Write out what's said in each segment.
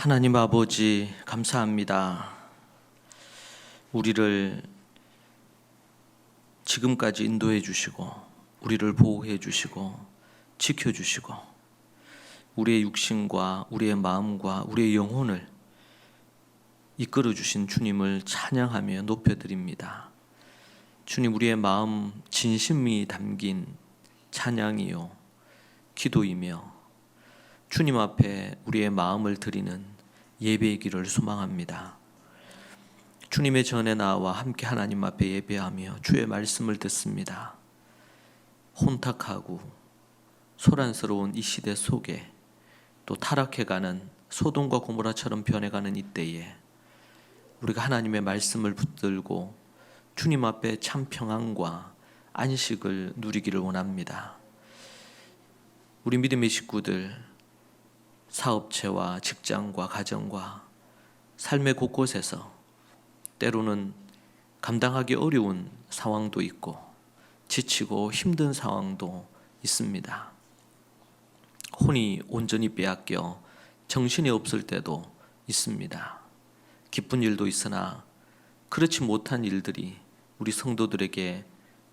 하나님 아버지 감사합니다. 우리를 지금까지 인도해 주시고 우리를 보호해 주시고 지켜 주시고 우리의 육신과 우리의 마음과 우리의 영혼을 이끌어 주신 주님을 찬양하며 높여드립니다. 주님, 우리의 마음 진심이 담긴 찬양이요 기도이며 주님 앞에 우리의 마음을 드리는 예배이기를 소망합니다. 주님의 전에 나와 함께 하나님 앞에 예배하며 주의 말씀을 듣습니다. 혼탁하고 소란스러운 이 시대 속에 또 타락해가는 소돔과 고모라처럼 변해가는 이때에 우리가 하나님의 말씀을 붙들고 주님 앞에 참 평안과 안식을 누리기를 원합니다. 우리 믿음의 식구들 사업체와 직장과 가정과 삶의 곳곳에서 때로는 감당하기 어려운 상황도 있고 지치고 힘든 상황도 있습니다. 혼이 온전히 빼앗겨 정신이 없을 때도 있습니다. 기쁜 일도 있으나 그렇지 못한 일들이 우리 성도들에게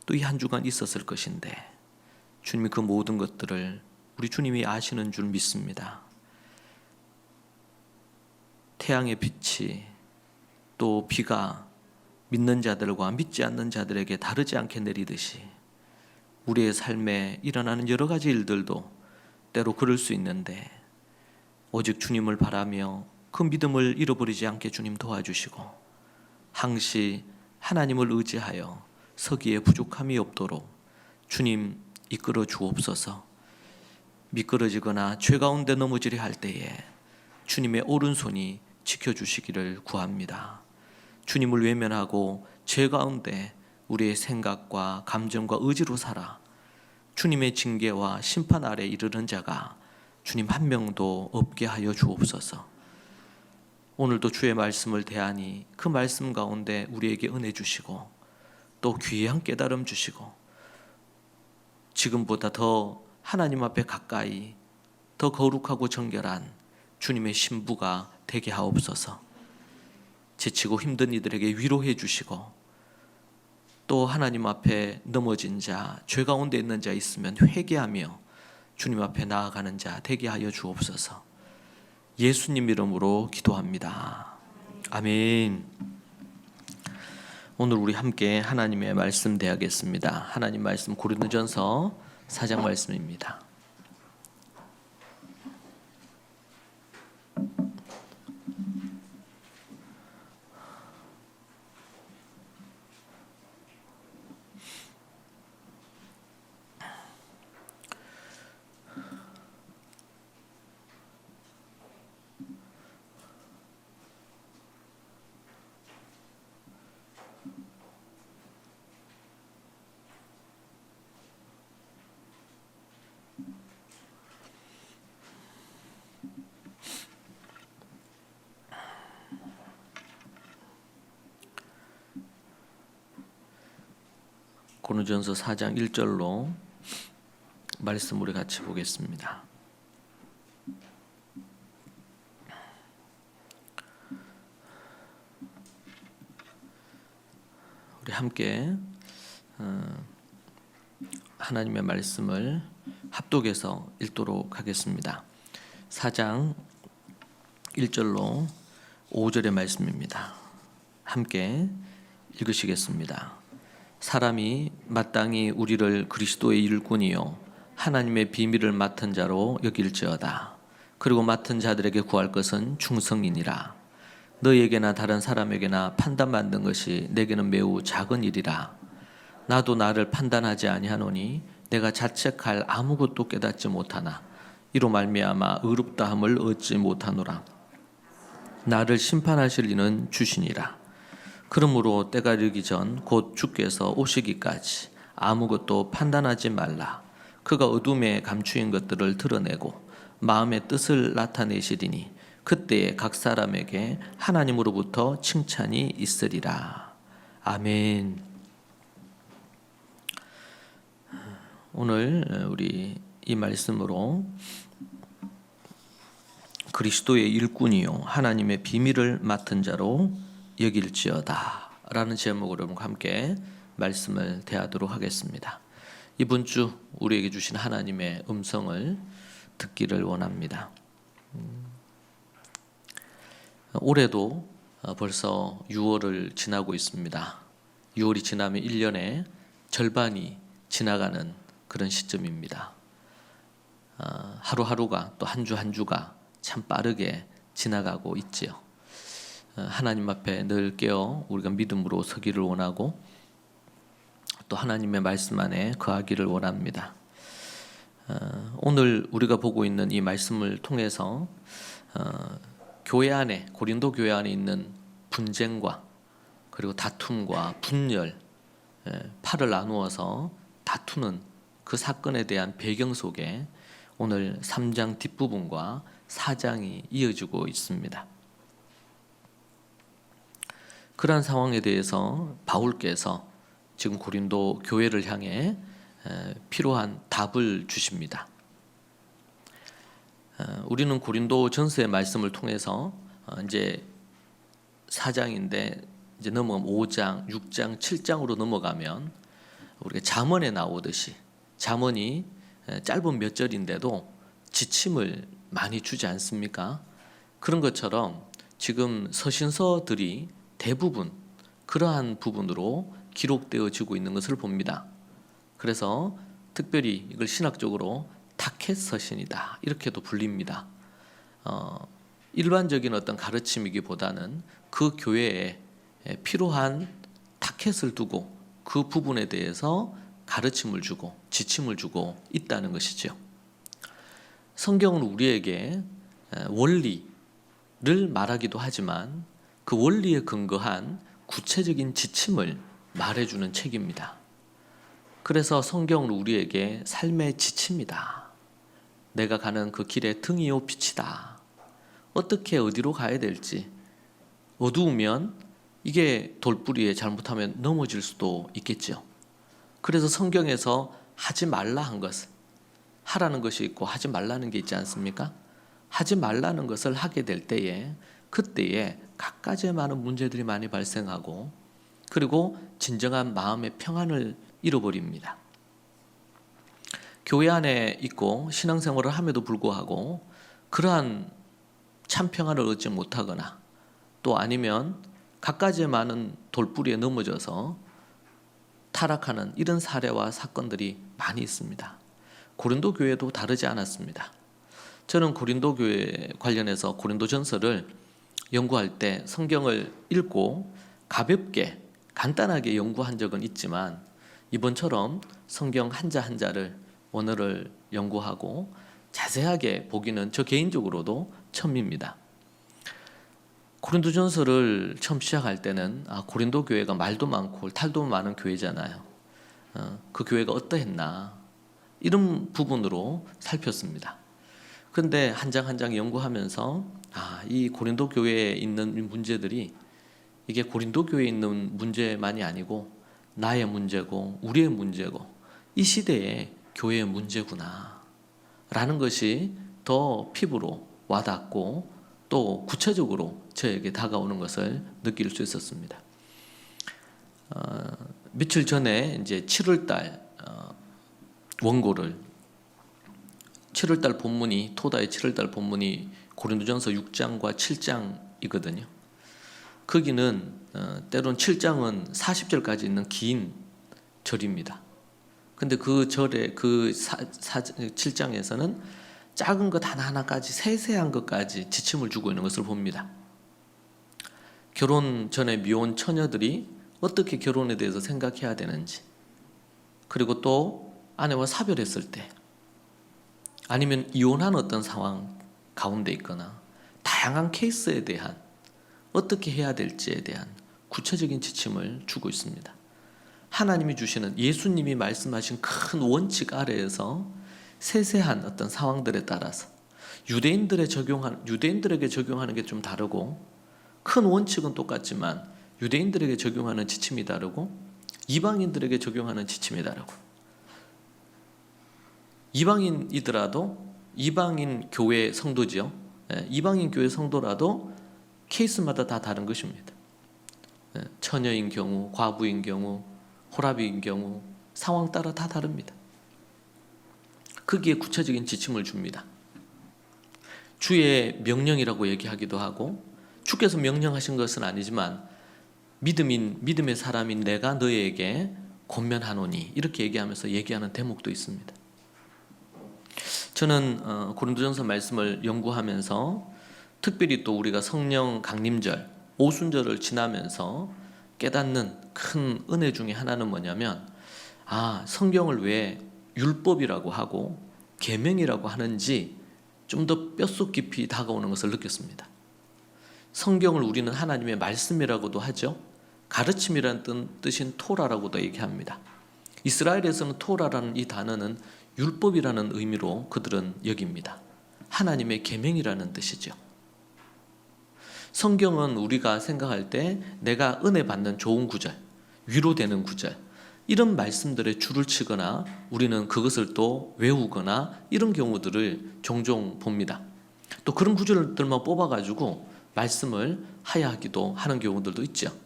또 이 한 주간 있었을 것인데 주님이 그 모든 것들을 우리 주님이 아시는 줄 믿습니다. 태양의 빛이 또 비가 믿는 자들과 믿지 않는 자들에게 다르지 않게 내리듯이 우리의 삶에 일어나는 여러 가지 일들도 때로 그럴 수 있는데 오직 주님을 바라며 그 믿음을 잃어버리지 않게 주님 도와주시고 항시 하나님을 의지하여 서기에 부족함이 없도록 주님 이끌어 주옵소서. 미끄러지거나 죄 가운데 넘어지려 할 때에 주님의 오른손이 지켜주시기를 구합니다. 주님을 외면하고 죄 가운데 우리의 생각과 감정과 의지로 살아 주님의 징계와 심판 아래 이르는 자가 주님 한 명도 없게 하여 주옵소서. 오늘도 주의 말씀을 대하니 그 말씀 가운데 우리에게 은혜 주시고 또 귀한 깨달음 주시고 지금보다 더 하나님 앞에 가까이 더 거룩하고 정결한 주님의 신부가 되게 하옵소서. 지치고 힘든 이들에게 위로해 주시고 또 하나님 앞에 넘어진 자, 죄 가운데 있는 자 있으면 회개하며 주님 앞에 나아가는 자 되게 하여 주옵소서. 예수님 이름으로 기도합니다. 아멘. 오늘 우리 함께 하나님의 말씀 대하겠습니다. 하나님 말씀 고린도전서 4장 말씀입니다. 고린도전서 4장 1절로 말씀 우리 같이 보겠습니다. 우리 함께 하나님의 말씀을 합독해서 읽도록 하겠습니다. 4장 1절로 5절의 말씀입니다. 함께 읽으시겠습니다. 사람이 마땅히 우리를 그리스도의 일꾼이요 하나님의 비밀을 맡은 자로 여길지어다. 그리고 맡은 자들에게 구할 것은 충성이니라. 너에게나 다른 사람에게나 판단받는 것이 내게는 매우 작은 일이라. 나도 나를 판단하지 아니하노니 내가 자책할 아무것도 깨닫지 못하나 이로 말미암아 의롭다함을 얻지 못하노라. 나를 심판하실 이는 주시니라. 그러므로 때가 이르기 전 곧 주께서 오시기까지 아무것도 판단하지 말라. 그가 어둠에 감추인 것들을 드러내고 마음의 뜻을 나타내시리니 그때에 각 사람에게 하나님으로부터 칭찬이 있으리라. 아멘. 오늘 우리 이 말씀으로 그리스도의 일꾼이요 하나님의 비밀을 맡은 자로 여길지어다 라는 제목으로 여러분과 함께 말씀을 대하도록 하겠습니다. 이번 주 우리에게 주신 하나님의 음성을 듣기를 원합니다. 올해도 벌써 6월을 지나고 있습니다. 6월이 지나면 1년의 절반이 지나가는 그런 시점입니다. 하루하루가 또 한 주 한 주가 참 빠르게 지나가고 있지요. 하나님 앞에 늘 깨어 우리가 믿음으로 서기를 원하고 또 하나님의 말씀 안에 거하기를 원합니다. 오늘 우리가 보고 있는 이 말씀을 통해서 교회 안에, 고린도 교회 안에 있는 분쟁과 그리고 다툼과 분열, 팔을 나누어서 다투는 그 사건에 대한 배경 속에 오늘 3장 뒷부분과 4장이 이어지고 있습니다. 그러한 상황에 대해서 바울께서 지금 고린도 교회를 향해 필요한 답을 주십니다. 우리는 고린도 전서의 말씀을 통해서 이제 4장인데 이제 넘어가면 5장, 6장, 7장으로 넘어가면 우리가 잠언에 나오듯이 잠언이 짧은 몇 절인데도 지침을 많이 주지 않습니까? 그런 것처럼 지금 서신서들이 대부분 그러한 부분으로 기록되어지고 있는 것을 봅니다. 그래서 특별히 이걸 신학적으로 타켓 서신이다 이렇게도 불립니다. 일반적인 어떤 가르침이기보다는 그 교회에 필요한 타켓을 두고 그 부분에 대해서 가르침을 주고 지침을 주고 있다는 것이죠. 성경은 우리에게 원리를 말하기도 하지만 그 원리에 근거한 구체적인 지침을 말해주는 책입니다. 그래서 성경은 우리에게 삶의 지침이다. 내가 가는 그 길의 등이요 빛이다. 어떻게 어디로 가야 될지, 어두우면 이게 돌뿌리에 잘못하면 넘어질 수도 있겠죠. 그래서 성경에서 하지 말라 한 것을 하라는 것이 있고 하지 말라는 게 있지 않습니까? 하지 말라는 것을 하게 될 때에 그때에 갖가지의 많은 문제들이 많이 발생하고 그리고 진정한 마음의 평안을 잃어버립니다. 교회 안에 있고 신앙생활을 함에도 불구하고 그러한 참 평안을 얻지 못하거나 또 아니면 갖가지의 많은 돌뿌리에 넘어져서 타락하는 이런 사례와 사건들이 많이 있습니다. 고린도 교회도 다르지 않았습니다. 저는 고린도 교회 관련해서 고린도전서를 연구할 때 성경을 읽고 가볍게 간단하게 연구한 적은 있지만 이번처럼 성경 한자 한자를 원어를 연구하고 자세하게 보기는 저 개인적으로도 처음입니다. 고린도전서를 처음 시작할 때는 고린도 교회가 말도 많고 탈도 많은 교회잖아요. 그 교회가 어떠했나 이런 부분으로 살폈습니다. 그런데 한 장 한 장 연구하면서 이 고린도 교회에 있는 문제들이 이게 고린도 교회에 있는 문제만이 아니고 나의 문제고 우리의 문제고 이 시대의 교회의 문제구나 라는 것이 더 피부로 와닿고 또 구체적으로 저에게 다가오는 것을 느낄 수 있었습니다. 며칠 전에 이제 7월달 원고를 7월달 본문이 토다의 7월달 본문이 고린도전서 6장과 7장이거든요. 거기는 때론 7장은 40절까지 있는 긴 절입니다. 근데 그 절에 그 7장에서는 작은 것 하나하나까지 세세한 것까지 지침을 주고 있는 것을 봅니다. 결혼 전에 미혼 처녀들이 어떻게 결혼에 대해서 생각해야 되는지, 그리고 또 아내와 사별했을 때 아니면 이혼한 어떤 상황 가운데 있거나 다양한 케이스에 대한 어떻게 해야 될지에 대한 구체적인 지침을 주고 있습니다. 하나님이 주시는 예수님이 말씀하신 큰 원칙 아래에서 세세한 어떤 상황들에 따라서 유대인들에게 적용하는 게 좀 다르고 큰 원칙은 똑같지만 유대인들에게 적용하는 지침이 다르고 이방인들에게 적용하는 지침이 다르고 이방인이더라도 이방인 교회 성도지요. 이방인 교회 성도라도 케이스마다 다 다른 것입니다. 처녀인 경우, 과부인 경우, 호라비인 경우 상황 따라 다 다릅니다. 거기에 구체적인 지침을 줍니다. 주의 명령이라고 얘기하기도 하고, 주께서 명령하신 것은 아니지만 믿음의 사람인 내가 너희에게 권면하노니, 이렇게 얘기하면서 얘기하는 대목도 있습니다. 저는 고린도전서 말씀을 연구하면서 특별히 또 우리가 성령 강림절, 오순절을 지나면서 깨닫는 큰 은혜 중에 하나는 뭐냐면, 성경을 왜 율법이라고 하고 계명이라고 하는지 좀 더 뼛속 깊이 다가오는 것을 느꼈습니다. 성경을 우리는 하나님의 말씀이라고도 하죠. 가르침이라는 뜻인 토라라고도 얘기합니다. 이스라엘에서는 토라라는 이 단어는 율법이라는 의미로 그들은 여깁니다. 하나님의 계명이라는 뜻이죠. 성경은 우리가 생각할 때 내가 은혜 받는 좋은 구절, 위로되는 구절, 이런 말씀들에 줄을 치거나 우리는 그것을 또 외우거나 이런 경우들을 종종 봅니다. 또 그런 구절들만 뽑아가지고 말씀을 하야하기도 하는 경우들도 있죠.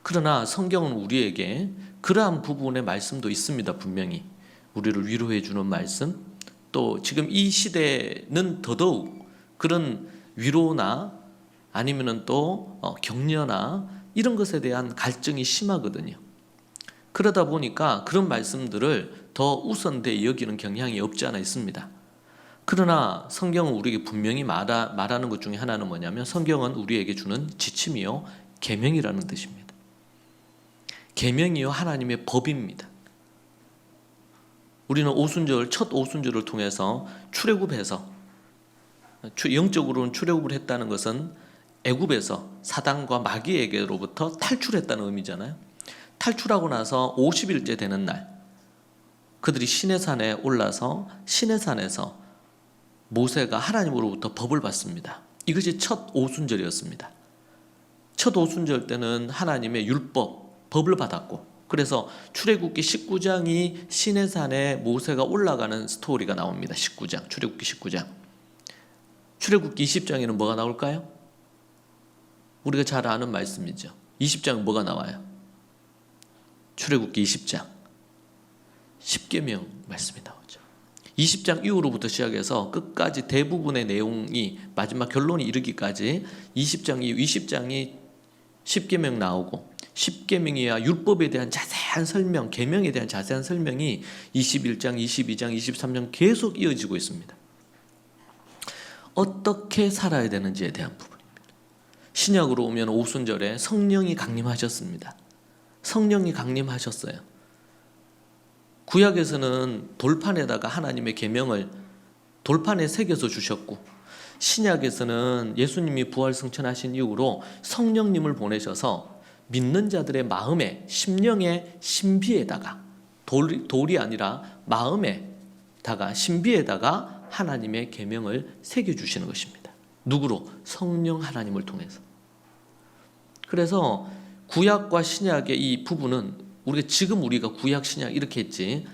그러나 성경은 우리에게 그러한 부분의 말씀도 있습니다. 분명히 우리를 위로해 주는 말씀, 또 지금 이 시대는 더더욱 그런 위로나 아니면은 또 격려나 이런 것에 대한 갈증이 심하거든요. 그러다 보니까 그런 말씀들을 더 우선되게 여기는 경향이 없지 않아 있습니다. 그러나 성경은 우리에게 분명히 말하는 것 중에 하나는 뭐냐면, 성경은 우리에게 주는 지침이요 계명이라는 뜻입니다. 계명이요 하나님의 법입니다. 우리는 오순절, 첫 오순절을 통해서 출애굽해서, 영적으로는 출애굽을 했다는 것은 애굽에서 사단과 마귀에게로부터 탈출했다는 의미잖아요. 탈출하고 나서 50일째 되는 날, 그들이 시내산에 올라서 시내산에서 모세가 하나님으로부터 법을 받습니다. 이것이 첫 오순절이었습니다. 첫 오순절 때는 하나님의 율법, 법을 받았고, 그래서 출애굽기 19장이 시내산에 모세가 올라가는 스토리가 나옵니다. 19장, 출애굽기 19장. 출애굽기 20장에는 뭐가 나올까요? 우리가 잘 아는 말씀이죠. 20장은 뭐가 나와요? 출애굽기 20장 10계명 말씀이 나오죠. 20장 이후로부터 시작해서 끝까지 대부분의 내용이 마지막 결론이 이르기까지 20장 이후 20장이 10계명 나오고, 10계명이야 율법에 대한 자세한 설명, 계명에 대한 자세한 설명이 21장, 22장, 23장 계속 이어지고 있습니다. 어떻게 살아야 되는지에 대한 부분입니다. 신약으로 오면 오순절에 성령이 강림하셨습니다. 성령이 강림하셨어요. 구약에서는 돌판에다가 하나님의 계명을 돌판에 새겨서 주셨고, 신약에서는 예수님이 부활 승천하신 이후로 성령님을 보내셔서 믿는 자들의 마음에, 심령의 신비에다가, 돌이 아니라 마음에다가, 신비에다가 하나님의 계명을 새겨주시는 것입니다. 누구로? 성령 하나님을 통해서. 그래서 구약과 신약의 이 부분은 우리가 구약 신약 이렇게 했지,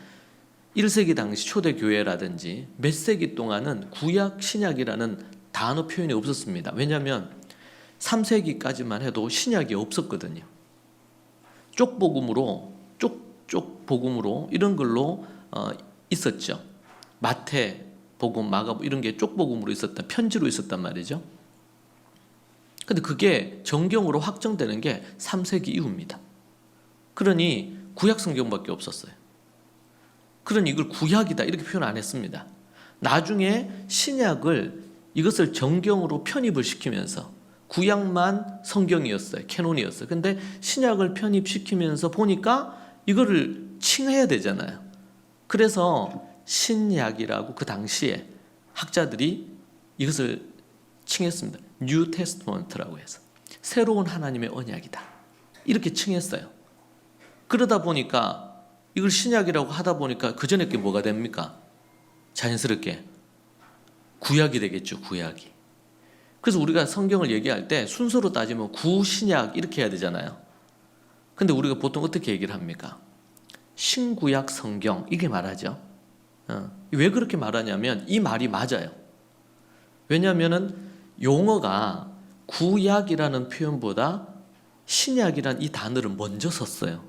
1세기 당시 초대교회라든지 몇 세기 동안은 구약 신약이라는 단어 표현이 없었습니다. 왜냐하면 3세기까지만 해도 신약이 없었거든요. 쪽복음으로 이런 걸로 있었죠. 마태 복음, 마가복음 이런 게 쪽복음으로 있었다, 편지로 있었단 말이죠. 근데 그게 정경으로 확정되는 게 3세기 이후입니다. 그러니 구약 성경밖에 없었어요. 그러니 이걸 구약이다 이렇게 표현 안 했습니다. 나중에 신약을 이것을 정경으로 편입을 시키면서, 구약만 성경이었어요. 캐논이었어요. 근데 신약을 편입시키면서 보니까 이거를 칭해야 되잖아요. 그래서 신약이라고 그 당시에 학자들이 이것을 칭했습니다. 뉴 테스트먼트라고 해서 새로운 하나님의 언약이다 이렇게 칭했어요. 그러다 보니까 이걸 신약이라고 하다 보니까 그 전에 게 뭐가 됩니까? 자연스럽게 구약이 되겠죠. 구약이. 그래서 우리가 성경을 얘기할 때 순서로 따지면 구신약 이렇게 해야 되잖아요. 근데 우리가 보통 어떻게 얘기를 합니까? 신구약 성경 이렇게 말하죠. 왜 그렇게 말하냐면 이 말이 맞아요. 왜냐하면은 용어가 구약이라는 표현보다 신약이란 이 단어를 먼저 썼어요.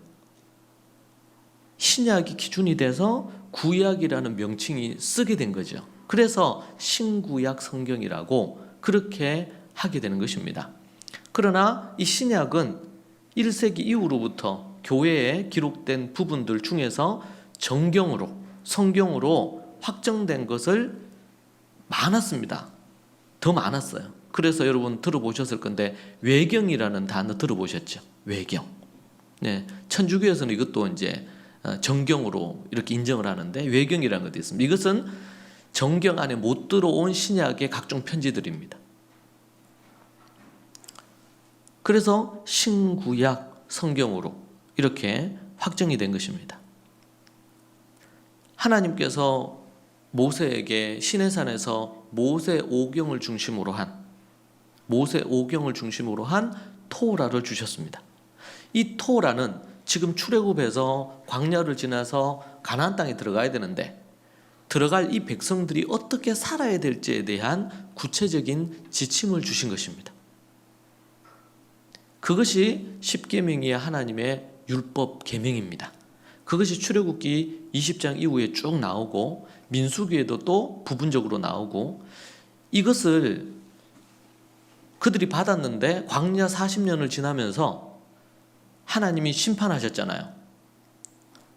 신약이 기준이 돼서 구약이라는 명칭이 쓰게 된 거죠. 그래서 신구약 성경이라고 그렇게 하게 되는 것입니다. 그러나 이 신약은 1세기 이후로부터 교회에 기록된 부분들 중에서 정경으로, 성경으로 확정된 것을 많았습니다. 더 많았어요. 그래서 여러분 들어보셨을 건데 외경이라는 단어 들어보셨죠? 외경. 네, 천주교에서는 이것도 이제 정경으로 이렇게 인정을 하는데 외경이라는 것도 있습니다. 이것은 정경 안에 못 들어온 신약의 각종 편지들입니다. 그래서 신구약 성경으로 이렇게 확정이 된 것입니다. 하나님께서 모세에게 시내산에서 모세 오경을 중심으로 한 토라를 주셨습니다. 이 토라는 지금 출애굽에서 광야를 지나서 가나안 땅에 들어가야 되는데 들어갈 이 백성들이 어떻게 살아야 될지에 대한 구체적인 지침을 주신 것입니다. 그것이 십계명이야 하나님의 율법 계명입니다. 그것이 출애굽기 20장 이후에 쭉 나오고 민수기에도 또 부분적으로 나오고 이것을 그들이 받았는데 광야 40년을 지나면서 하나님이 심판하셨잖아요.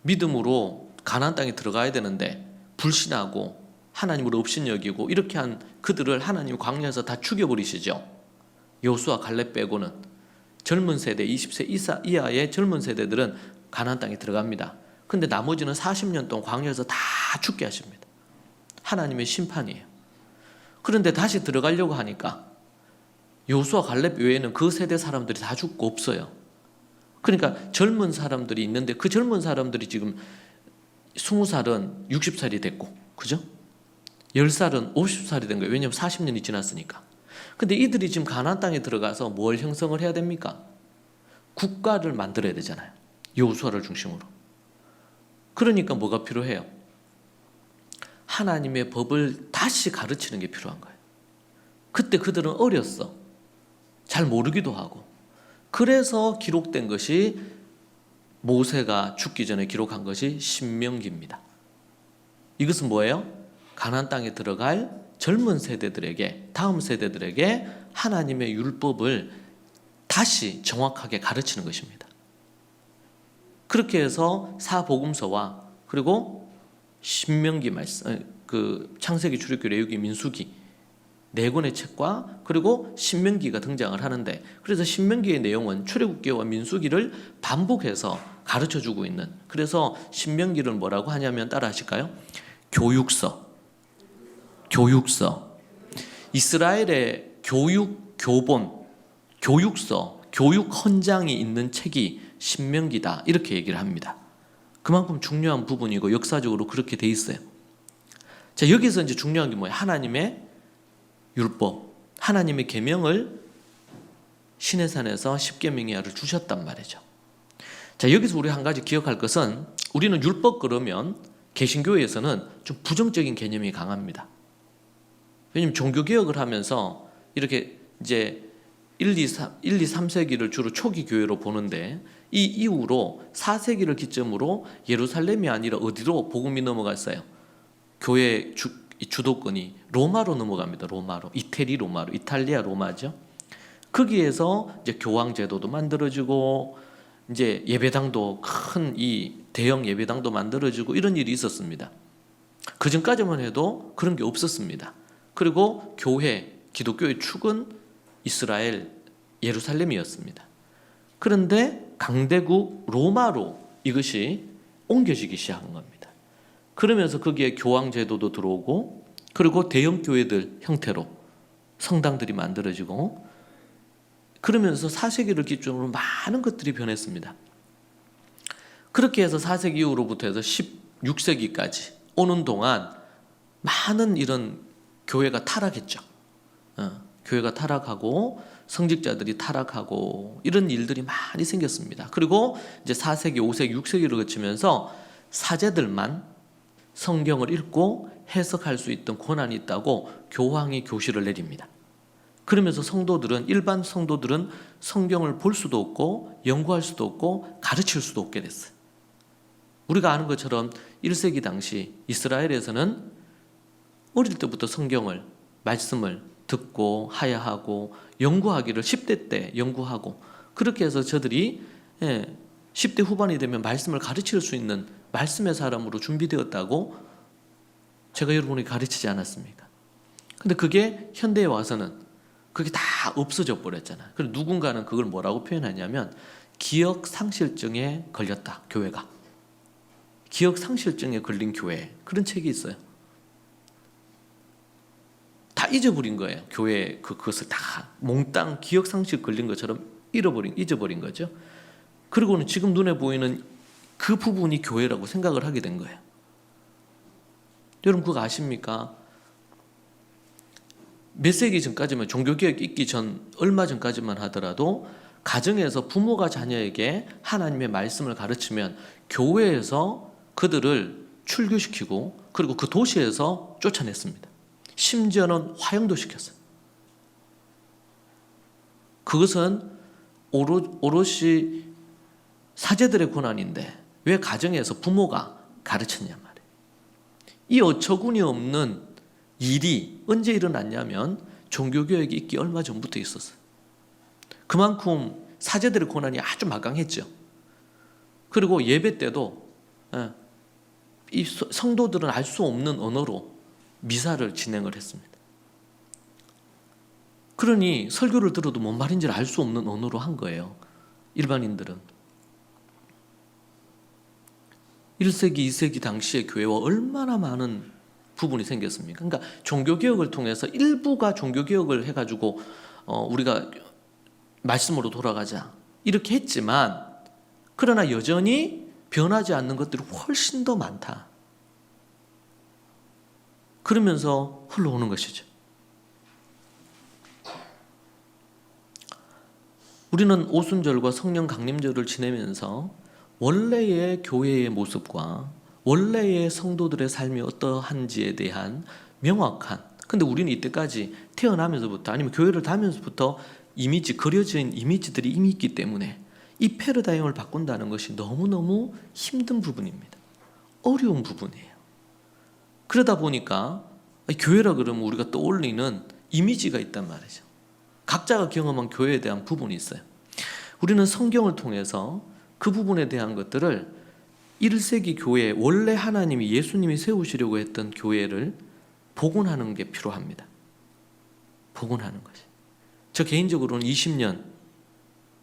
믿음으로 가나안 땅에 들어가야 되는데 불신하고 하나님을 업신여기고 이렇게 한 그들을 하나님이 광야에서 다 죽여버리시죠. 여호수아 갈렙 빼고는 젊은 세대 20세 이하의 젊은 세대들은 가나안 땅에 들어갑니다. 근데 나머지는 40년 동안 광야에서 다 죽게 하십니다. 하나님의 심판이에요. 그런데 다시 들어가려고 하니까 여호수아 갈렙 외에는 그 세대 사람들이 다 죽고 없어요. 그러니까 젊은 사람들이 있는데 그 젊은 사람들이 지금 20살은 60살이 됐고, 그죠? 10살은 50살이 된 거예요. 왜냐하면 40년이 지났으니까. 근데 이들이 지금 가나안 땅에 들어가서 뭘 형성을 해야 됩니까? 국가를 만들어야 되잖아요. 여호수아를 중심으로. 그러니까 뭐가 필요해요? 하나님의 법을 다시 가르치는 게 필요한 거예요. 그때 그들은 어렸어. 잘 모르기도 하고. 그래서 기록된 것이 모세가 죽기 전에 기록한 것이 신명기입니다. 이것은 뭐예요? 가나안 땅에 들어갈 젊은 세대들에게, 다음 세대들에게 하나님의 율법을 다시 정확하게 가르치는 것입니다. 그렇게 해서 사복음서와 그리고 신명기 말씀, 창세기, 출애굽기, 레위기, 민수기 네 권의 책과 그리고 신명기가 등장을 하는데, 그래서 신명기의 내용은 출애굽기와 민수기를 반복해서 가르쳐주고 있는, 그래서 신명기를 뭐라고 하냐면 따라 하실까요? 교육서. 이스라엘의 교육 교본, 교육서, 교육 헌장이 있는 책이 신명기다, 이렇게 얘기를 합니다. 그만큼 중요한 부분이고 역사적으로 그렇게 돼 있어요. 자, 여기서 이제 중요한 게 뭐예요? 하나님의 율법, 하나님의 계명을 시내산에서 십계명이야를 주셨단 말이죠. 자, 여기서 우리 한 가지 기억할 것은, 우리는 율법 그러면 개신교에서는 좀 부정적인 개념이 강합니다. 왜냐하면 종교개혁을 하면서 이렇게 이제 1, 2, 3세기를 주로 초기 교회로 보는데, 이 이후로 4세기를 기점으로 예루살렘이 아니라 어디로 복음이 넘어갔어요? 교회 주도권이 로마로 넘어갑니다. 로마로. 이탈리아 로마죠. 거기에서 이제 교황 제도도 만들어지고, 이제 예배당도 큰 이 대형 예배당도 만들어지고 이런 일이 있었습니다. 그 전까지만 해도 그런 게 없었습니다. 그리고 교회, 기독교의 축은 이스라엘, 예루살렘이었습니다. 그런데 강대국 로마로 이것이 옮겨지기 시작한 겁니다. 그러면서 거기에 교황 제도도 들어오고, 그리고 대형 교회들 형태로 성당들이 만들어지고, 그러면서 4세기를 기준으로 많은 것들이 변했습니다. 그렇게 해서 4세기 이후로부터 해서 16세기까지 오는 동안 많은 이런 교회가 타락했죠. 교회가 타락하고 성직자들이 타락하고 이런 일들이 많이 생겼습니다. 그리고 이제 4세기, 5세기, 6세기를 거치면서 사제들만 성경을 읽고 해석할 수 있던 권한이 있다고 교황이 교시를 내립니다. 그러면서 일반 성도들은 성경을 볼 수도 없고 연구할 수도 없고 가르칠 수도 없게 됐어요. 우리가 아는 것처럼 1세기 당시 이스라엘에서는 어릴 때부터 말씀을 듣고 하야하고 연구하기를 10대 때 연구하고, 그렇게 해서 저들이 10대 후반이 되면 말씀을 가르칠 수 있는 말씀의 사람으로 준비되었다고 제가 여러분에게 가르치지 않았습니까? 근데 그게 현대에 와서는 그게 다 없어져 버렸잖아요. 그래서 누군가는 그걸 뭐라고 표현하냐면 기억상실증에 걸렸다, 교회가. 기억상실증에 걸린 교회, 그런 책이 있어요. 다 잊어버린 거예요. 교회 그것을 다 몽땅 기억상실 걸린 것처럼 잊어버린 거죠. 그리고는 지금 눈에 보이는 그 부분이 교회라고 생각을 하게 된 거예요. 여러분 그거 아십니까? 몇 세기 전까지만, 종교개혁 있기 전 얼마 전까지만 하더라도 가정에서 부모가 자녀에게 하나님의 말씀을 가르치면 교회에서 그들을 출교시키고 그리고 그 도시에서 쫓아냈습니다. 심지어는 화형도 시켰어요. 그것은 오롯이 사제들의 권한인데 왜 가정에서 부모가 가르쳤냔 말이에요. 이 어처구니 없는 일이 언제 일어났냐면 종교개혁이 있기 얼마 전부터 있었어요. 그만큼 사제들의 권한이 아주 막강했죠. 그리고 예배 때도 이 성도들은 알 수 없는 언어로 미사를 진행을 했습니다. 그러니 설교를 들어도 뭔 말인지를 알 수 없는 언어로 한 거예요. 일반인들은. 1세기, 2세기 당시의 교회와 얼마나 많은 부분이 생겼습니까? 그러니까 종교개혁을 통해서 일부가 종교개혁을 해가지고 우리가 말씀으로 돌아가자 이렇게 했지만, 그러나 여전히 변하지 않는 것들이 훨씬 더 많다. 그러면서 흘러오는 것이죠. 우리는 오순절과 성령 강림절을 지내면서 원래의 교회의 모습과 원래의 성도들의 삶이 어떠한지에 대한 명확한, 근데 우리는 이때까지 태어나면서부터 아니면 교회를 다니면서부터 그려진 이미지들이 이미 있기 때문에 이 패러다임을 바꾼다는 것이 너무너무 힘든 부분입니다. 어려운 부분이에요. 그러다 보니까 교회라 그러면 우리가 떠올리는 이미지가 있단 말이죠. 각자가 경험한 교회에 대한 부분이 있어요. 우리는 성경을 통해서 그 부분에 대한 것들을 1세기 교회, 원래 하나님이 예수님이 세우시려고 했던 교회를 복원하는 게 필요합니다. 복원하는 것이. 저 개인적으로는 20년,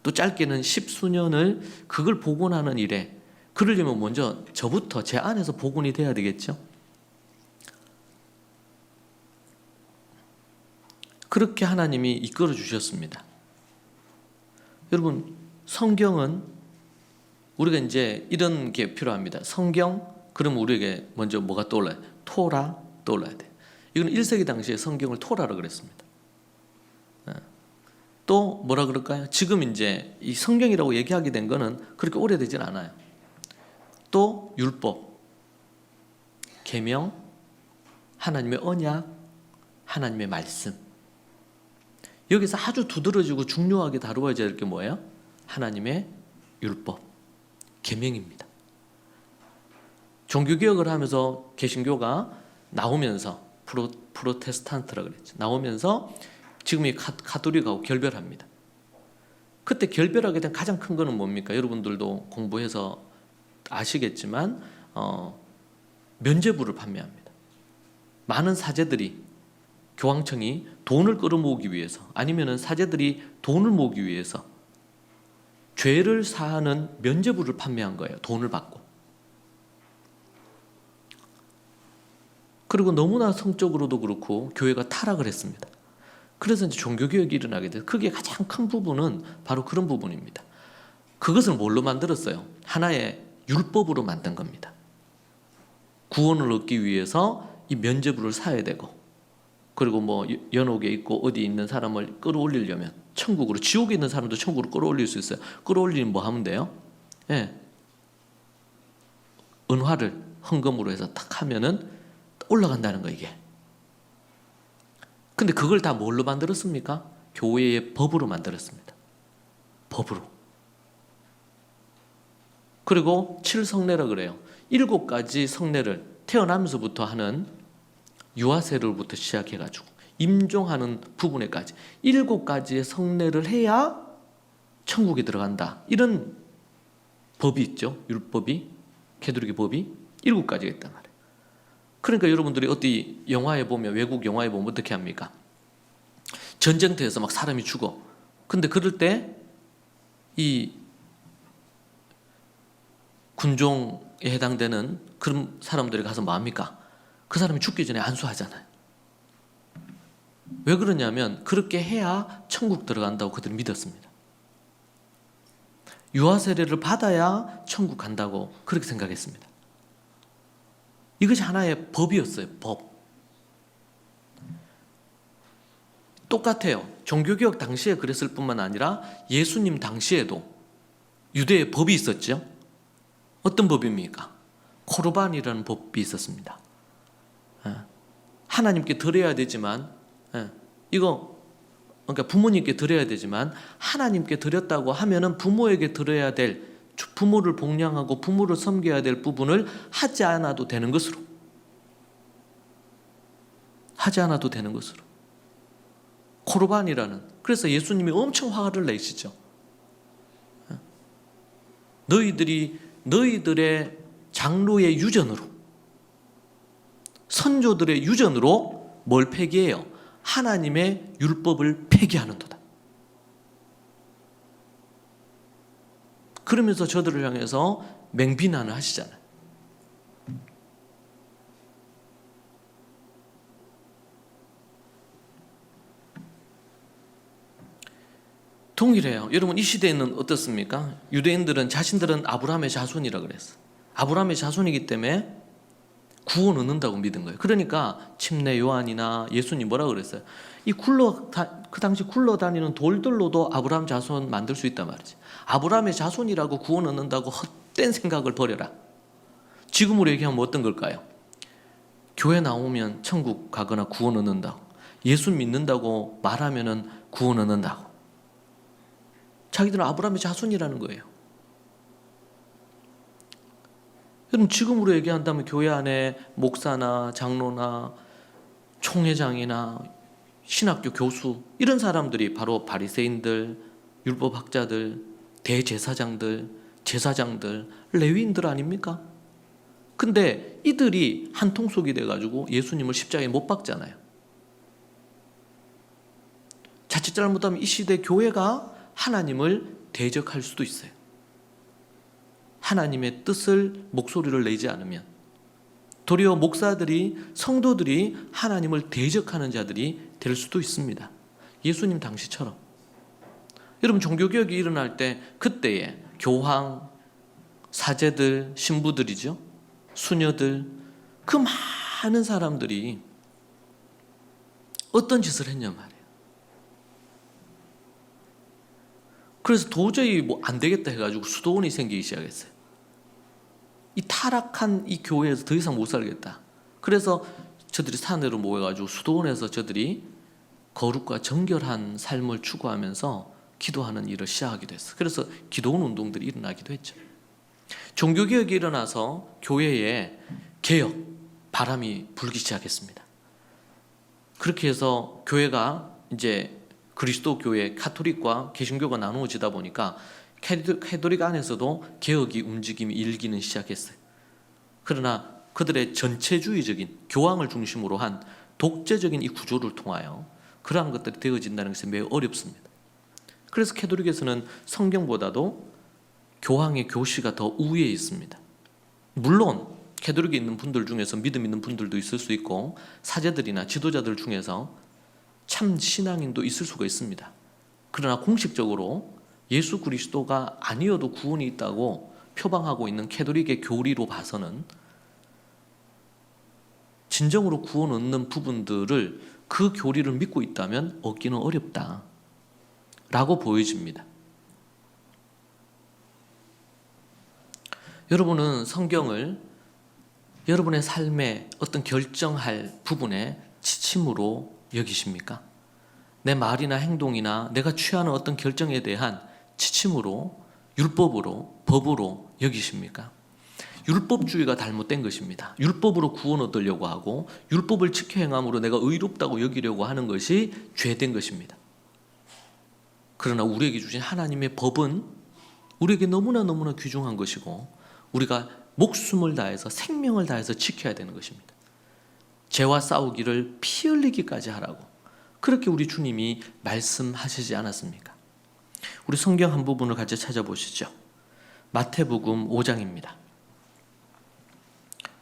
또 짧게는 10수년을 그걸 복원하는 일에, 그러려면 먼저 저부터 제 안에서 복원이 돼야 되겠죠. 그렇게 하나님이 이끌어 주셨습니다. 여러분, 성경은 우리가 이제 이런 게 필요합니다. 성경, 그러면 우리에게 먼저 뭐가 떠올라요? 토라 떠올라야 돼. 이건 1세기 당시에 성경을 토라라고 그랬습니다. 또 뭐라 그럴까요? 지금 이제 이 성경이라고 얘기하게 된 거는 그렇게 오래되진 않아요. 또 율법, 계명, 하나님의 언약, 하나님의 말씀. 여기서 아주 두드러지고 중요하게 다루어야 될 게 뭐예요? 하나님의 율법, 계명입니다. 종교개혁을 하면서 개신교가 나오면서 프로테스탄트라고 그랬죠. 나오면서 지금 이 가톨릭하고 결별합니다. 그때 결별하게 된 가장 큰 거는 뭡니까? 여러분들도 공부해서 아시겠지만 면죄부를 판매합니다. 많은 사제들이, 교황청이 돈을 끌어모으기 위해서, 아니면은 사제들이 돈을 모으기 위해서 죄를 사하는 면죄부를 판매한 거예요. 돈을 받고. 그리고 너무나 성적으로도 그렇고 교회가 타락을 했습니다. 그래서 이제 종교개혁이 일어나게 돼요. 그게 가장 큰 부분은 바로 그런 부분입니다. 그것을 뭘로 만들었어요? 하나의 율법으로 만든 겁니다. 구원을 얻기 위해서 이 면죄부를 사야 되고, 그리고 뭐 연옥에 있고 어디 있는 사람을 끌어올리려면 천국으로, 지옥에 있는 사람도 천국으로 끌어올릴 수 있어요. 끌어올리면 뭐 하면 돼요? 은화를 헌금으로 해서 딱 하면은 올라간다는 거 이게. 근데 그걸 다 뭘로 만들었습니까? 교회의 법으로 만들었습니다. 법으로. 그리고 7성례라 그래요. 7가지 성례를 태어나면서부터 하는 유아세례로부터 시작해가지고 임종하는 부분에까지 7가지의 성례를 해야 천국에 들어간다. 이런 법이 있죠. 율법이, 캐톨릭의 법이 7가지가 있단 말이에요. 그러니까 여러분들이 어디 영화에 보면, 외국 영화에 보면 어떻게 합니까? 전쟁터에서 막 사람이 죽어. 근데 그럴 때 이 군종에 해당되는 그런 사람들이 가서 뭐 합니까? 그 사람이 죽기 전에 안수하잖아요. 왜 그러냐면 그렇게 해야 천국 들어간다고 그들은 믿었습니다. 유아세례를 받아야 천국 간다고 그렇게 생각했습니다. 이것이 하나의 법이었어요. 법. 똑같아요. 종교개혁 당시에 그랬을 뿐만 아니라 예수님 당시에도 유대의 법이 있었죠. 어떤 법입니까? 코르반이라는 법이 있었습니다. 하나님께 드려야 되지만, 이거 그러니까 부모님께 드려야 되지만 하나님께 드렸다고 하면은 부모에게 드려야 될, 부모를 복양하고 부모를 섬겨야 될 부분을 하지 않아도 되는 것으로, 하지 않아도 되는 것으로. 코르반이라는. 그래서 예수님이 엄청 화를 내시죠. 너희들의 장로의 유전으로, 선조들의 유전으로 뭘 폐기해요? 하나님의 율법을 폐기하는도다. 그러면서 저들을 향해서 맹비난을 하시잖아요. 동일해요. 여러분, 이 시대에는 어떻습니까? 유대인들은 자신들은 아브라함의 자손이라 그랬어. 아브라함의 자손이기 때문에 구원 얻는다고 믿은 거예요. 그러니까 침례 요한이나 예수님 뭐라 그랬어요? 그 당시 굴러다니는 돌들로도 아브라함 자손 만들 수 있단 말이지. 아브라함의 자손이라고 구원 얻는다고 헛된 생각을 버려라. 지금으로 얘기하면 어떤 걸까요? 교회 나오면 천국 가거나 구원 얻는다고, 예수 믿는다고 말하면은 구원 얻는다고. 자기들은 아브라함의 자손이라는 거예요. 여러분, 지금으로 얘기한다면 교회 안에 목사나 장로나 총회장이나 신학교 교수, 이런 사람들이 바로 바리새인들, 율법학자들, 대제사장들, 제사장들, 레위인들 아닙니까? 근데 이들이 한 통속이 돼가지고 예수님을 십자가에 못 박잖아요. 자칫 잘못하면 이 시대 교회가 하나님을 대적할 수도 있어요. 하나님의 뜻을, 목소리를 내지 않으면. 도리어 목사들이, 성도들이 하나님을 대적하는 자들이 될 수도 있습니다. 예수님 당시처럼. 여러분, 종교개혁이 일어날 때 그때에 교황, 사제들, 신부들이죠, 수녀들, 그 많은 사람들이 어떤 짓을 했냐 말이에요. 그래서 도저히 뭐 안 되겠다 해가지고 수도원이 생기기 시작했어요. 이 타락한 이 교회에서 더 이상 못 살겠다. 그래서 저들이 산으로 모여가지고 수도원에서 저들이 거룩과 정결한 삶을 추구하면서 기도하는 일을 시작하기도 했어요. 그래서 기도원 운동들이 일어나기도 했죠. 종교개혁이 일어나서 교회에 개혁, 바람이 불기 시작했습니다. 그렇게 해서 교회가 이제 그리스도 교회, 카톨릭과 개신교가 나누어지다 보니까 캐톨릭 안에서도 개혁이 움직임이 일기는 시작했어요. 그러나 그들의 전체주의적인, 교황을 중심으로 한 독재적인 이 구조를 통하여 그러한 것들이 되어진다는 것이 매우 어렵습니다. 그래서 캐톨릭에서는 성경보다도 교황의 교시가 더 우위에 있습니다. 물론 캐톨릭에 있는 분들 중에서 믿음 있는 분들도 있을 수 있고 사제들이나 지도자들 중에서 참 신앙인도 있을 수가 있습니다. 그러나 공식적으로 예수 그리스도가 아니어도 구원이 있다고 표방하고 있는 캐톨릭의 교리로 봐서는 진정으로 구원 얻는 부분들을, 그 교리를 믿고 있다면 얻기는 어렵다라고 보여집니다. 여러분은 성경을 여러분의 삶에 어떤 결정할 부분에 지침으로 여기십니까? 내 말이나 행동이나 내가 취하는 어떤 결정에 대한 지침으로, 율법으로, 법으로 여기십니까? 율법주의가 잘못된 것입니다. 율법으로 구원 얻으려고 하고 율법을 지켜 행함으로 내가 의롭다고 여기려고 하는 것이 죄된 것입니다. 그러나 우리에게 주신 하나님의 법은 우리에게 너무나 귀중한 것이고 우리가 목숨을 다해서 생명을 다해서 지켜야 되는 것입니다. 죄와 싸우기를 피 흘리기까지 하라고 그렇게 우리 주님이 말씀하시지 않았습니까? 우리 성경 한 부분을 같이 찾아보시죠. 마태복음 5장입니다.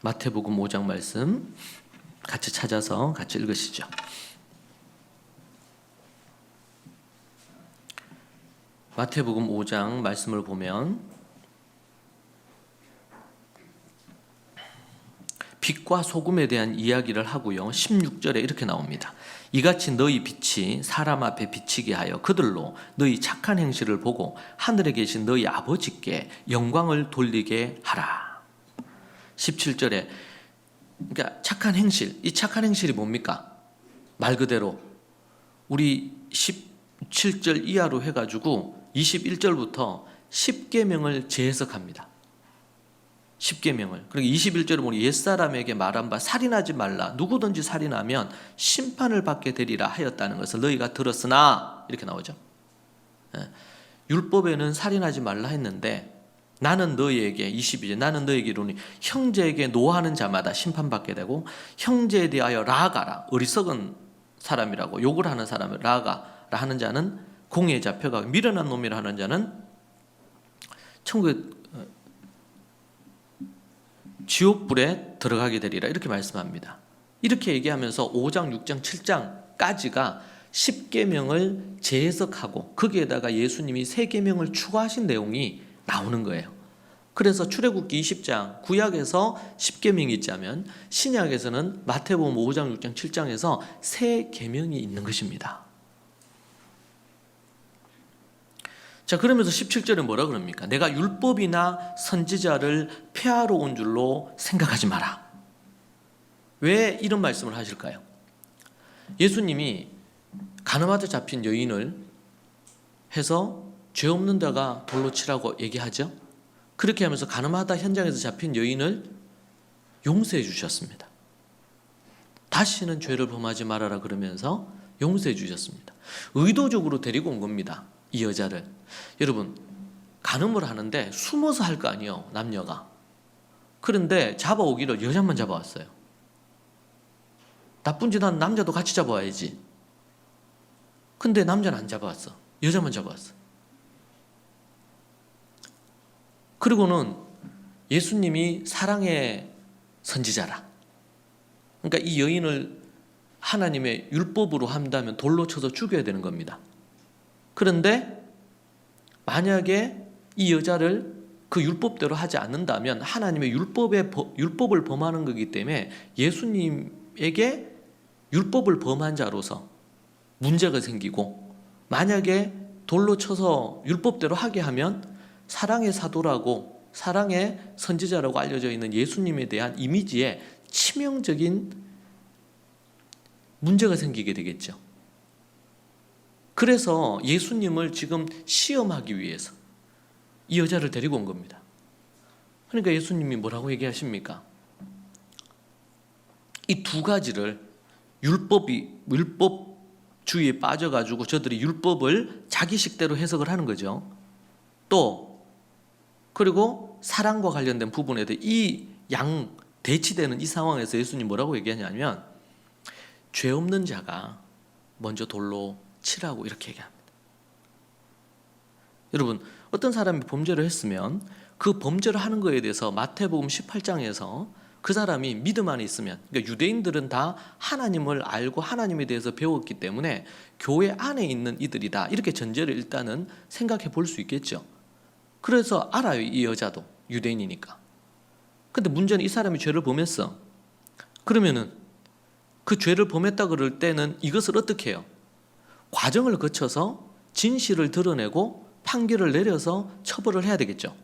마태복음 5장 말씀 같이 찾아서 같이 읽으시죠. 마태복음 5장 말씀을 보면 빛과 소금에 대한 이야기를 하고요. 16절에 이렇게 나옵니다. 이같이 너희 빛이 사람 앞에 비치게 하여 그들로 너희 착한 행실을 보고 하늘에 계신 너희 아버지께 영광을 돌리게 하라. 17절에 그러니까 착한 행실, 이 착한 행실이 뭡니까? 말 그대로 우리 17절 이하로 해가지고 21절부터 10계명을 재해석합니다. 10계명을. 그리고 21절에 보니 옛사람에게 말한 바 살인하지 말라. 누구든지 살인하면 심판을 받게 되리라 하였다는 것을 너희가 들었으나 이렇게 나오죠. 율법에는 살인하지 말라 했는데 나는 너희에게 22절 나는 너희에게 이르노니 형제에게 노하는 자마다 심판받게 되고 형제에 대하여 라가라 어리석은 사람이라고 욕을 하는 사람을 라가라 하는 자는 공에 잡혀가 미련한 놈이라 하는 자는 천국에 지옥불에 들어가게 되리라 이렇게 말씀합니다. 이렇게 얘기하면서 5장, 6장, 7장까지가 10계명을 재해석하고 거기에다가 예수님이 3계명을 추가하신 내용이 나오는 거예요. 그래서 출애굽기 20장 구약에서 10계명이 있자면 신약에서는 마태복음 5장, 6장, 7장에서 3계명이 있는 것입니다. 자, 그러면서 17절에 뭐라 그럽니까? 내가 율법이나 선지자를 폐하러 온 줄로 생각하지 마라. 왜 이런 말씀을 하실까요? 예수님이 가늠하다 잡힌 여인을 해서 죄 없는 자가 돌로 치라고 얘기하죠. 그렇게 하면서 가늠하다 현장에서 잡힌 여인을 용서해 주셨습니다. 다시는 죄를 범하지 말아라 그러면서 용서해 주셨습니다. 의도적으로 데리고 온 겁니다. 이 여자를. 여러분, 간음을 하는데 숨어서 할 거 아니에요, 남녀가. 그런데 잡아오기를 여자만 잡아왔어요. 나쁜 짓 한 남자도 같이 잡아와야지. 근데 남자는 안 잡아왔어. 여자만 잡아왔어. 그리고는 예수님이 사랑의 선지자라. 그러니까 이 여인을 하나님의 율법으로 한다면 돌로 쳐서 죽여야 되는 겁니다. 그런데 만약에 이 여자를 그 율법대로 하지 않는다면 하나님의 율법을 범하는 거기 때문에 예수님에게 율법을 범한 자로서 문제가 생기고 만약에 돌로 쳐서 율법대로 하게 하면 사랑의 사도라고 사랑의 선지자라고 알려져 있는 예수님에 대한 이미지에 치명적인 문제가 생기게 되겠죠. 그래서 예수님을 지금 시험하기 위해서 이 여자를 데리고 온 겁니다. 그러니까 예수님이 뭐라고 얘기하십니까? 이 두 가지를 율법주의에 빠져가지고 저들이 율법을 자기 식대로 해석을 하는 거죠. 또 그리고 사랑과 관련된 부분에 대해 이 양 대치되는 이 상황에서 예수님 뭐라고 얘기하냐면 죄 없는 자가 먼저 돌로 치라고 이렇게 얘기합니다. 여러분, 어떤 사람이 범죄를 했으면 그 범죄를 하는 거에 대해서 마태복음 18장에서 그 사람이 믿음 안에 있으면, 그러니까 유대인들은 다 하나님을 알고 하나님에 대해서 배웠기 때문에 교회 안에 있는 이들이다 이렇게 전제를 일단은 생각해 볼 수 있겠죠. 그래서 알아요, 이 여자도 유대인이니까. 근데 문제는 이 사람이 죄를 범했어. 그러면은 그 죄를 범했다 그럴 때는 이것을 어떻게 해요? 과정을 거쳐서 진실을 드러내고 판결을 내려서 처벌을 해야 되겠죠.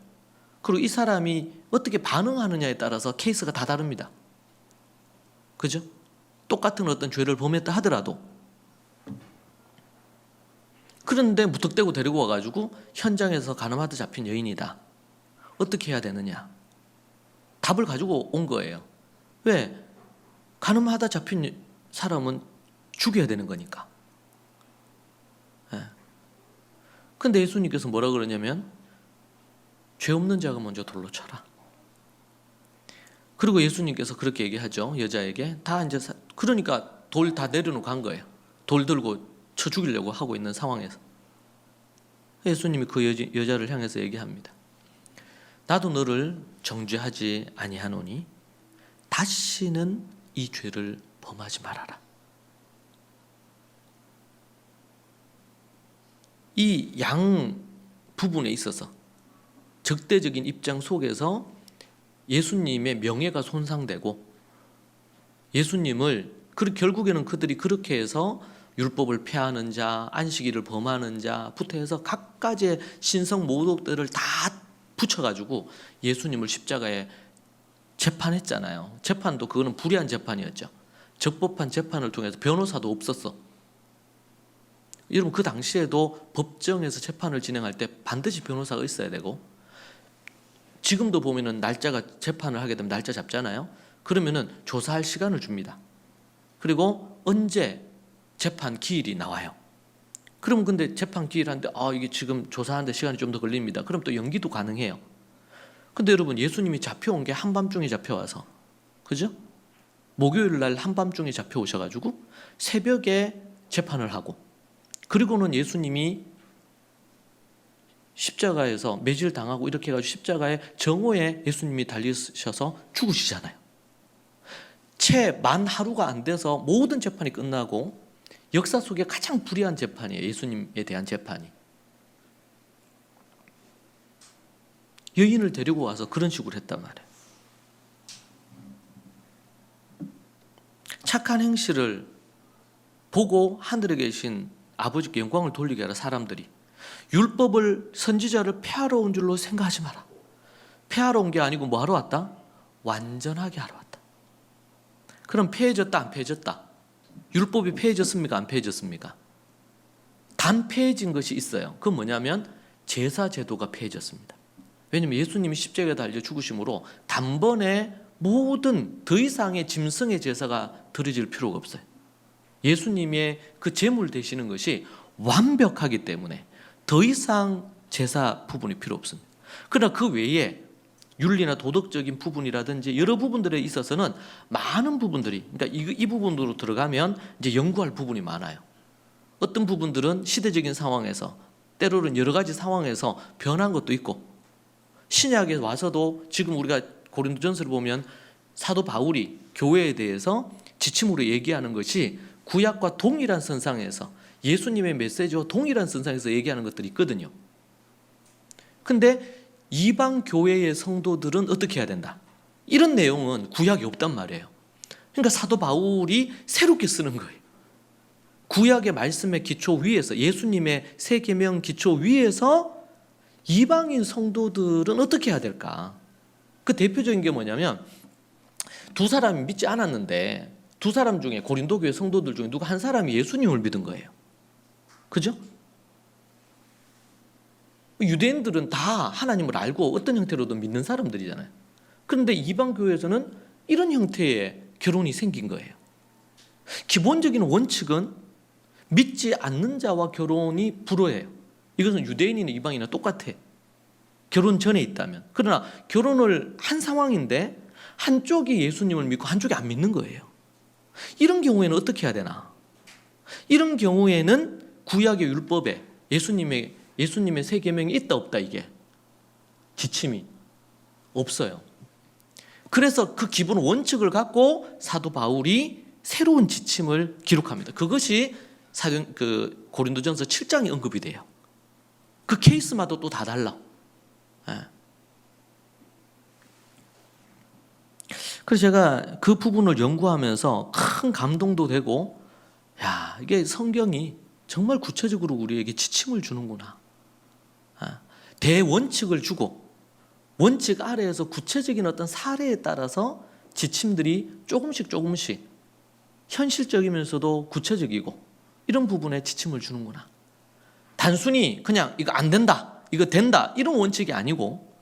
그리고 이 사람이 어떻게 반응하느냐에 따라서 케이스가 다 다릅니다. 그죠? 똑같은 어떤 죄를 범했다 하더라도. 그런데 무턱대고 데리고 와가지고 현장에서 간음하다 잡힌 여인이다. 어떻게 해야 되느냐? 답을 가지고 온 거예요. 왜? 간음하다 잡힌 사람은 죽여야 되는 거니까. 근데 예수님께서 뭐라 그러냐면 죄 없는 자가 먼저 돌로 쳐라. 그리고 예수님께서 그렇게 얘기하죠. 여자에게 다 이제 그러니까 돌 다 내려놓고 간 거예요. 돌 들고 쳐 죽이려고 하고 있는 상황에서 예수님이 그 여자를 향해서 얘기합니다. 나도 너를 정죄하지 아니하노니 다시는 이 죄를 범하지 말아라. 이 양 부분에 있어서 적대적인 입장 속에서 예수님의 명예가 손상되고 예수님을 결국에는 그들이 그렇게 해서 율법을 폐하는 자, 안식일을 범하는 자부터 해서 각가지의 신성 모독들을 다 붙여가지고 예수님을 십자가에 재판했잖아요. 재판도 그거는 불의한 재판이었죠. 적법한 재판을 통해서 변호사도 없었어. 여러분 그 당시에도 법정에서 재판을 진행할 때 반드시 변호사가 있어야 되고 지금도 보면은 날짜가 재판을 하게 되면 날짜 잡잖아요. 그러면은 조사할 시간을 줍니다. 그리고 언제 재판 기일이 나와요. 그럼 근데 재판 기일한데 이게 지금 조사하는데 시간이 좀 더 걸립니다. 그럼 또 연기도 가능해요. 근데 여러분 예수님이 잡혀온 게 한밤중에 잡혀와서 그죠? 목요일 날 한밤중에 잡혀오셔가지고 새벽에 재판을 하고 그리고는 예수님이 십자가에서 매질 당하고 이렇게 해가지고 십자가의 정오에 예수님이 달리셔서 죽으시잖아요. 채 만 하루가 안 돼서 모든 재판이 끝나고 역사 속에 가장 불의한 재판이에요. 예수님에 대한 재판이. 여인을 데리고 와서 그런 식으로 했단 말이에요. 착한 행실을 보고 하늘에 계신 아버지께 영광을 돌리게 하라. 사람들이 율법을 선지자를 폐하러 온 줄로 생각하지 마라. 폐하러 온 게 아니고 뭐 하러 왔다? 완전하게 하러 왔다. 그럼 폐해졌다 안 폐해졌다? 율법이 폐해졌습니까 안 폐해졌습니까? 단 폐해진 것이 있어요. 그건 뭐냐면 제사 제도가 폐해졌습니다. 왜냐하면 예수님이 십자가에 달려 죽으심으로 단번에 모든 더 이상의 짐승의 제사가 드려질 필요가 없어요. 예수님의 그 제물 되시는 것이 완벽하기 때문에 더 이상 제사 부분이 필요 없습니다. 그러나 그 외에 윤리나 도덕적인 부분이라든지 여러 부분들에 있어서는 많은 부분들이 그러니까 이 부분으로 들어가면 이제 연구할 부분이 많아요. 어떤 부분들은 시대적인 상황에서 때로는 여러 가지 상황에서 변한 것도 있고 신약에 와서도 지금 우리가 고린도전서를 보면 사도 바울이 교회에 대해서 지침으로 얘기하는 것이 구약과 동일한 선상에서 예수님의 메시지와 동일한 선상에서 얘기하는 것들이 있거든요. 근데 이방 교회의 성도들은 어떻게 해야 된다? 이런 내용은 구약에 없단 말이에요. 그러니까 사도 바울이 새롭게 쓰는 거예요. 구약의 말씀의 기초 위에서 예수님의 새 계명 기초 위에서 이방인 성도들은 어떻게 해야 될까? 그 대표적인 게 뭐냐면 두 사람이 믿지 않았는데 두 사람 중에 고린도 교회 성도들 중에 누가 한 사람이 예수님을 믿은 거예요. 그죠? 유대인들은 다 하나님을 알고 어떤 형태로든 믿는 사람들이잖아요. 그런데 이방 교회에서는 이런 형태의 결혼이 생긴 거예요. 기본적인 원칙은 믿지 않는 자와 결혼이 불허해요. 이것은 유대인이나 이방인이나 똑같아. 결혼 전에 있다면. 그러나 결혼을 한 상황인데 한쪽이 예수님을 믿고 한쪽이 안 믿는 거예요. 이런 경우에는 어떻게 해야 되나? 이런 경우에는 구약의 율법에 예수님의 새 계명이 있다 없다 이게 지침이 없어요. 그래서 그 기본 원칙을 갖고 사도 바울이 새로운 지침을 기록합니다. 그것이 고린도전서 7장에 언급이 돼요. 그 케이스마다 또 다 달라. 그래서 제가 그 부분을 연구하면서 큰 감동도 되고 이게 성경이 정말 구체적으로 우리에게 지침을 주는구나. 대원칙을 주고 원칙 아래에서 구체적인 어떤 사례에 따라서 지침들이 조금씩 현실적이면서도 구체적이고 이런 부분에 지침을 주는구나. 단순히 그냥 이거 안 된다, 이거 된다 이런 원칙이 아니고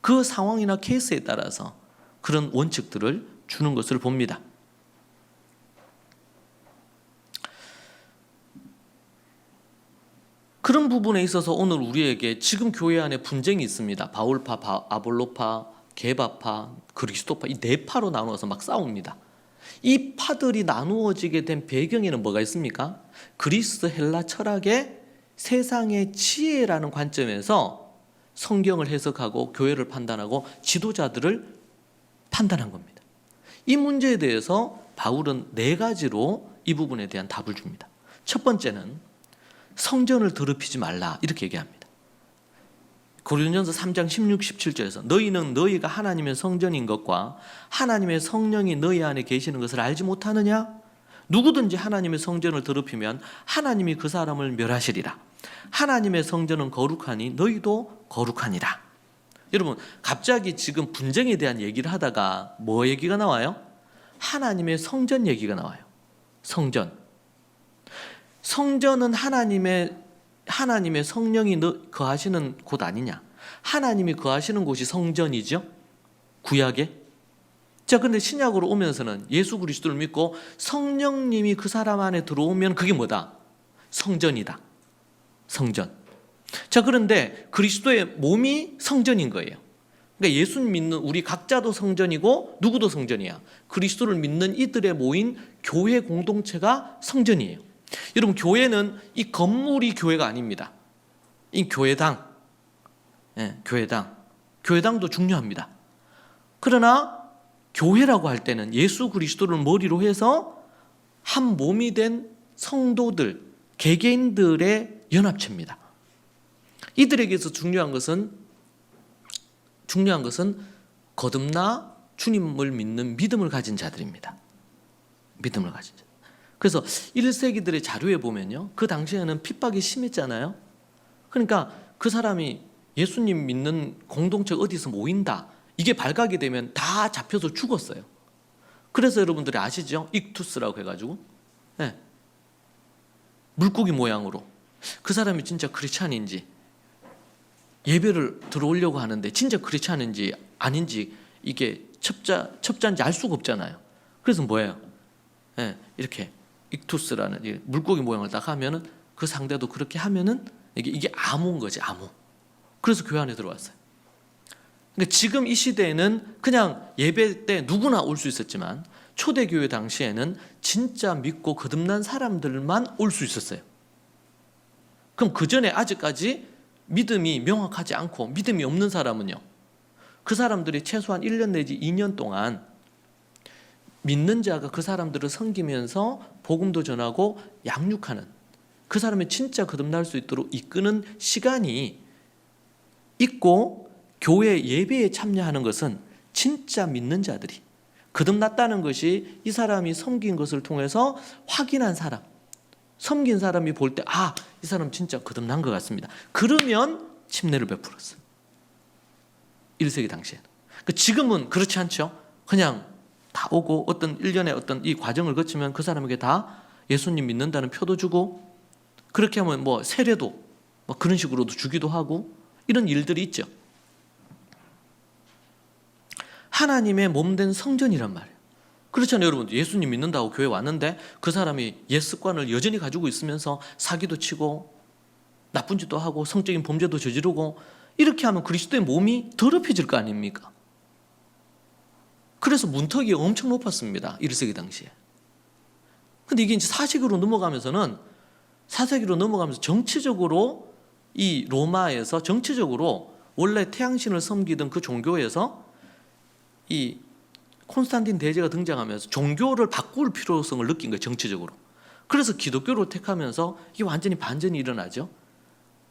그 상황이나 케이스에 따라서 그런 원칙들을 주는 것을 봅니다. 그런 부분에 있어서 오늘 우리에게 지금 교회 안에 분쟁이 있습니다. 바울파, 아볼로파, 게바파, 그리스도파 이 네 파로 나누어서 막 싸웁니다. 이 파들이 나누어지게 된 배경에는 뭐가 있습니까? 그리스 헬라 철학의 세상의 지혜라는 관점에서 성경을 해석하고 교회를 판단하고 지도자들을 판단한 겁니다. 이 문제에 대해서 바울은 네 가지로 이 부분에 대한 답을 줍니다. 첫 번째는 성전을 더럽히지 말라 이렇게 얘기합니다. 고린도전서 3장 16, 17절에서 너희는 너희가 하나님의 성전인 것과 하나님의 성령이 너희 안에 계시는 것을 알지 못하느냐? 누구든지 하나님의 성전을 더럽히면 하나님이 그 사람을 멸하시리라. 하나님의 성전은 거룩하니 너희도 거룩하니라. 여러분 갑자기 지금 분쟁에 대한 얘기를 하다가 뭐 얘기가 나와요? 하나님의 성전 얘기가 나와요. 성전은 하나님의 성령이 거하시는 곳 아니냐? 하나님이 거하시는 곳이 성전이죠? 구약에? 자, 근데 신약으로 오면서는 예수 그리스도를 믿고 성령님이 그 사람 안에 들어오면 그게 뭐다? 성전이다. 성전. 자, 그런데 그리스도의 몸이 성전인 거예요. 그러니까 예수 믿는 우리 각자도 성전이고 누구도 성전이야. 그리스도를 믿는 이들의 모인 교회 공동체가 성전이에요. 여러분 교회는 이 건물이 교회가 아닙니다. 이 교회당, 교회당도 중요합니다. 그러나 교회라고 할 때는 예수 그리스도를 머리로 해서 한 몸이 된 성도들, 개개인들의 연합체입니다. 이들에게서 중요한 것은 거듭나 주님을 믿는 믿음을 가진 자들입니다. 믿음을 가진 자. 그래서 1세기들의 자료에 보면요, 그 당시에는 핍박이 심했잖아요. 그러니까 그 사람이 예수님 믿는 공동체 어디서 모인다, 이게 발각이 되면 다 잡혀서 죽었어요. 그래서 여러분들이 아시죠? 익투스라고 해가지고 물고기 모양으로 그 사람이 진짜 크리스찬인지 예배를 들어오려고 하는데 진짜 크리스찬인지 아닌지 이게 첩자인지 알 수가 없잖아요. 그래서 뭐예요? 이렇게 익투스라는 물고기 모양을 딱 하면은 그 상대도 그렇게 하면은 이게 암호인 거지, 암호. 그래서 교회 안에 들어왔어요. 그러니까 지금 이 시대에는 그냥 예배 때 누구나 올 수 있었지만 초대교회 당시에는 진짜 믿고 거듭난 사람들만 올 수 있었어요. 그럼 그 전에 아직까지 믿음이 명확하지 않고 믿음이 없는 사람은요, 그 사람들이 최소한 1년 내지 2년 동안 믿는 자가 그 사람들을 섬기면서 복음도 전하고 양육하는, 그 사람이 진짜 거듭날 수 있도록 이끄는 시간이 있고, 교회 예배에 참여하는 것은 진짜 믿는 자들이 거듭났다는 것이 이 사람이 섬긴 것을 통해서 확인한 사람, 섬긴 사람이 볼 때 이 사람 진짜 거듭난 것 같습니다. 그러면 침례를 베풀었어요. 1세기 당시에는. 지금은 그렇지 않죠. 그냥 다 오고 어떤 일련의 어떤 이 과정을 거치면 그 사람에게 다 예수님 믿는다는 표도 주고, 그렇게 하면 뭐 세례도 뭐 그런 식으로도 주기도 하고 이런 일들이 있죠. 하나님의 몸된 성전이란 말이에요. 그렇잖아요, 여러분. 예수님 믿는다고 교회 왔는데 그 사람이 옛 습관을 여전히 가지고 있으면서 사기도 치고 나쁜 짓도 하고 성적인 범죄도 저지르고 이렇게 하면 그리스도의 몸이 더럽혀질 거 아닙니까? 그래서 문턱이 엄청 높았습니다. 1세기 당시에. 근데 이게 이제 4세기로 넘어가면서 정치적으로 이 로마에서 정치적으로 원래 태양신을 섬기던 그 종교에서 이 콘스탄틴 대제가 등장하면서 종교를 바꿀 필요성을 느낀 거예요, 정치적으로. 그래서 기독교를 택하면서 이게 완전히 반전이 일어나죠.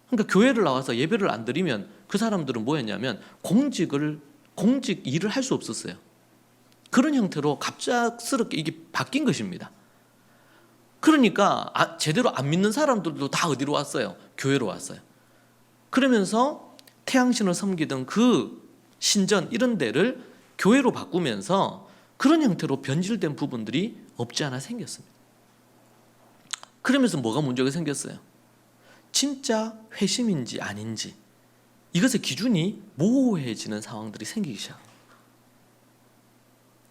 그러니까 교회를 나와서 예배를 안 드리면 그 사람들은 뭐였냐면 공직 일을 할 수 없었어요. 그런 형태로 갑작스럽게 이게 바뀐 것입니다. 그러니까 제대로 안 믿는 사람들도 다 어디로 왔어요? 교회로 왔어요. 그러면서 태양신을 섬기던 그 신전 이런 데를 교회로 바꾸면서 그런 형태로 변질된 부분들이 없지 않아 생겼습니다. 그러면서 뭐가 문제가 생겼어요? 진짜 회심인지 아닌지 이것의 기준이 모호해지는 상황들이 생기기 시작합니다.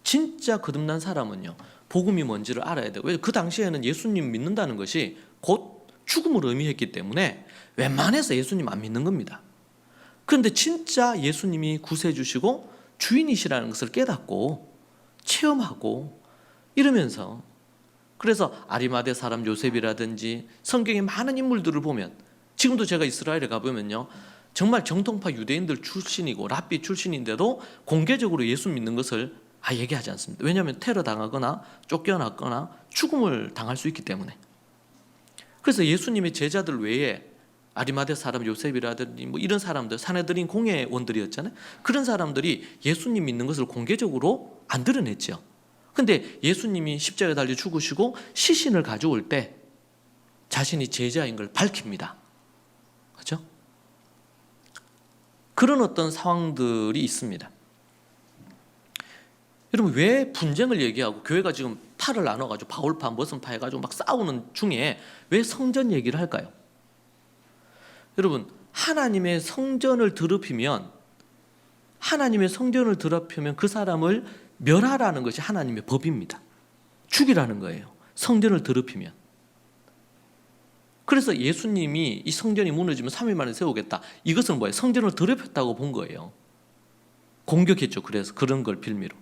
진짜 거듭난 사람은요, 복음이 뭔지를 알아야 돼요. 왜? 그 당시에는 예수님 믿는다는 것이 곧 죽음을 의미했기 때문에 웬만해서 예수님 안 믿는 겁니다. 그런데 진짜 예수님이 구세주시고 주인이시라는 것을 깨닫고 체험하고 이러면서, 그래서 아리마대 사람 요셉이라든지 성경의 많은 인물들을 보면, 지금도 제가 이스라엘에 가보면요, 정말 정통파 유대인들 출신이고 랍비 출신인데도 공개적으로 예수 믿는 것을 얘기하지 않습니다. 왜냐하면 테러 당하거나 쫓겨났거나 죽음을 당할 수 있기 때문에. 그래서 예수님의 제자들 외에 아리마대 사람 요셉이라든지 뭐 이런 사람들, 사내들인 공회원들이었잖아요. 그런 사람들이 예수님 믿는 것을 공개적으로 안 드러냈죠. 근데 예수님이 십자가에 달려 죽으시고 시신을 가져올 때 자신이 제자인 걸 밝힙니다. 그렇죠? 그런 어떤 상황들이 있습니다. 여러분, 왜 분쟁을 얘기하고 교회가 지금 파를 나눠가지고 바울파, 머슴파 해가지고 막 싸우는 중에 왜 성전 얘기를 할까요? 여러분, 하나님의 성전을 더럽히면 그 사람을 멸하라는 것이 하나님의 법입니다. 죽이라는 거예요. 성전을 더럽히면. 그래서 예수님이 이 성전이 무너지면 3일 만에 세우겠다. 이것은 뭐예요? 성전을 더럽혔다고 본 거예요. 공격했죠. 그래서 그런 걸 빌미로.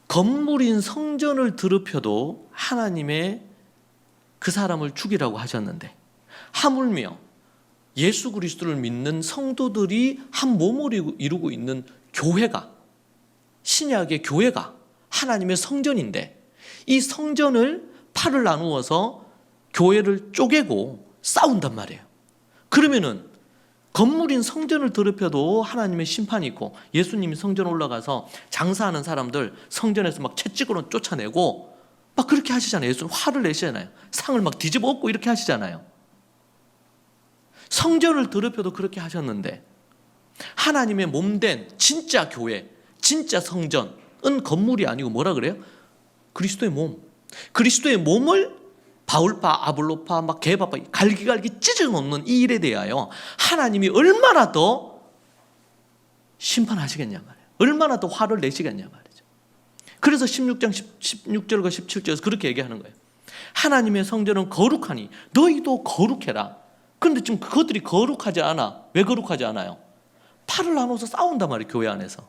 건물인 성전을 더럽혀도 하나님의 그 사람을 죽이라고 하셨는데, 하물며 예수 그리스도를 믿는 성도들이 한 몸을 이루고 있는 교회가, 신약의 교회가 하나님의 성전인데, 이 성전을 팔을 나누어서 교회를 쪼개고 싸운단 말이에요. 그러면은 건물인 성전을 더럽혀도 하나님의 심판이 있고, 예수님이 성전 올라가서 장사하는 사람들 성전에서 막 채찍으로 쫓아내고 막 그렇게 하시잖아요. 예수님 화를 내시잖아요. 상을 막 뒤집어 엎고 이렇게 하시잖아요. 성전을 더럽혀도 그렇게 하셨는데, 하나님의 몸된 진짜 교회, 진짜 성전은 건물이 아니고 뭐라 그래요? 그리스도의 몸. 그리스도의 몸을 바울파, 아볼로파, 막 게바파 갈기갈기 찢어놓는 이 일에 대하여 하나님이 얼마나 더 심판하시겠냐 말이에요. 얼마나 더 화를 내시겠냐 말이죠. 그래서 16장 16절과 17절에서 그렇게 얘기하는 거예요. 하나님의 성전은 거룩하니 너희도 거룩해라. 그런데 지금 그것들이 거룩하지 않아. 왜 거룩하지 않아요? 팔을 나눠서 싸운단 말이에요. 교회 안에서.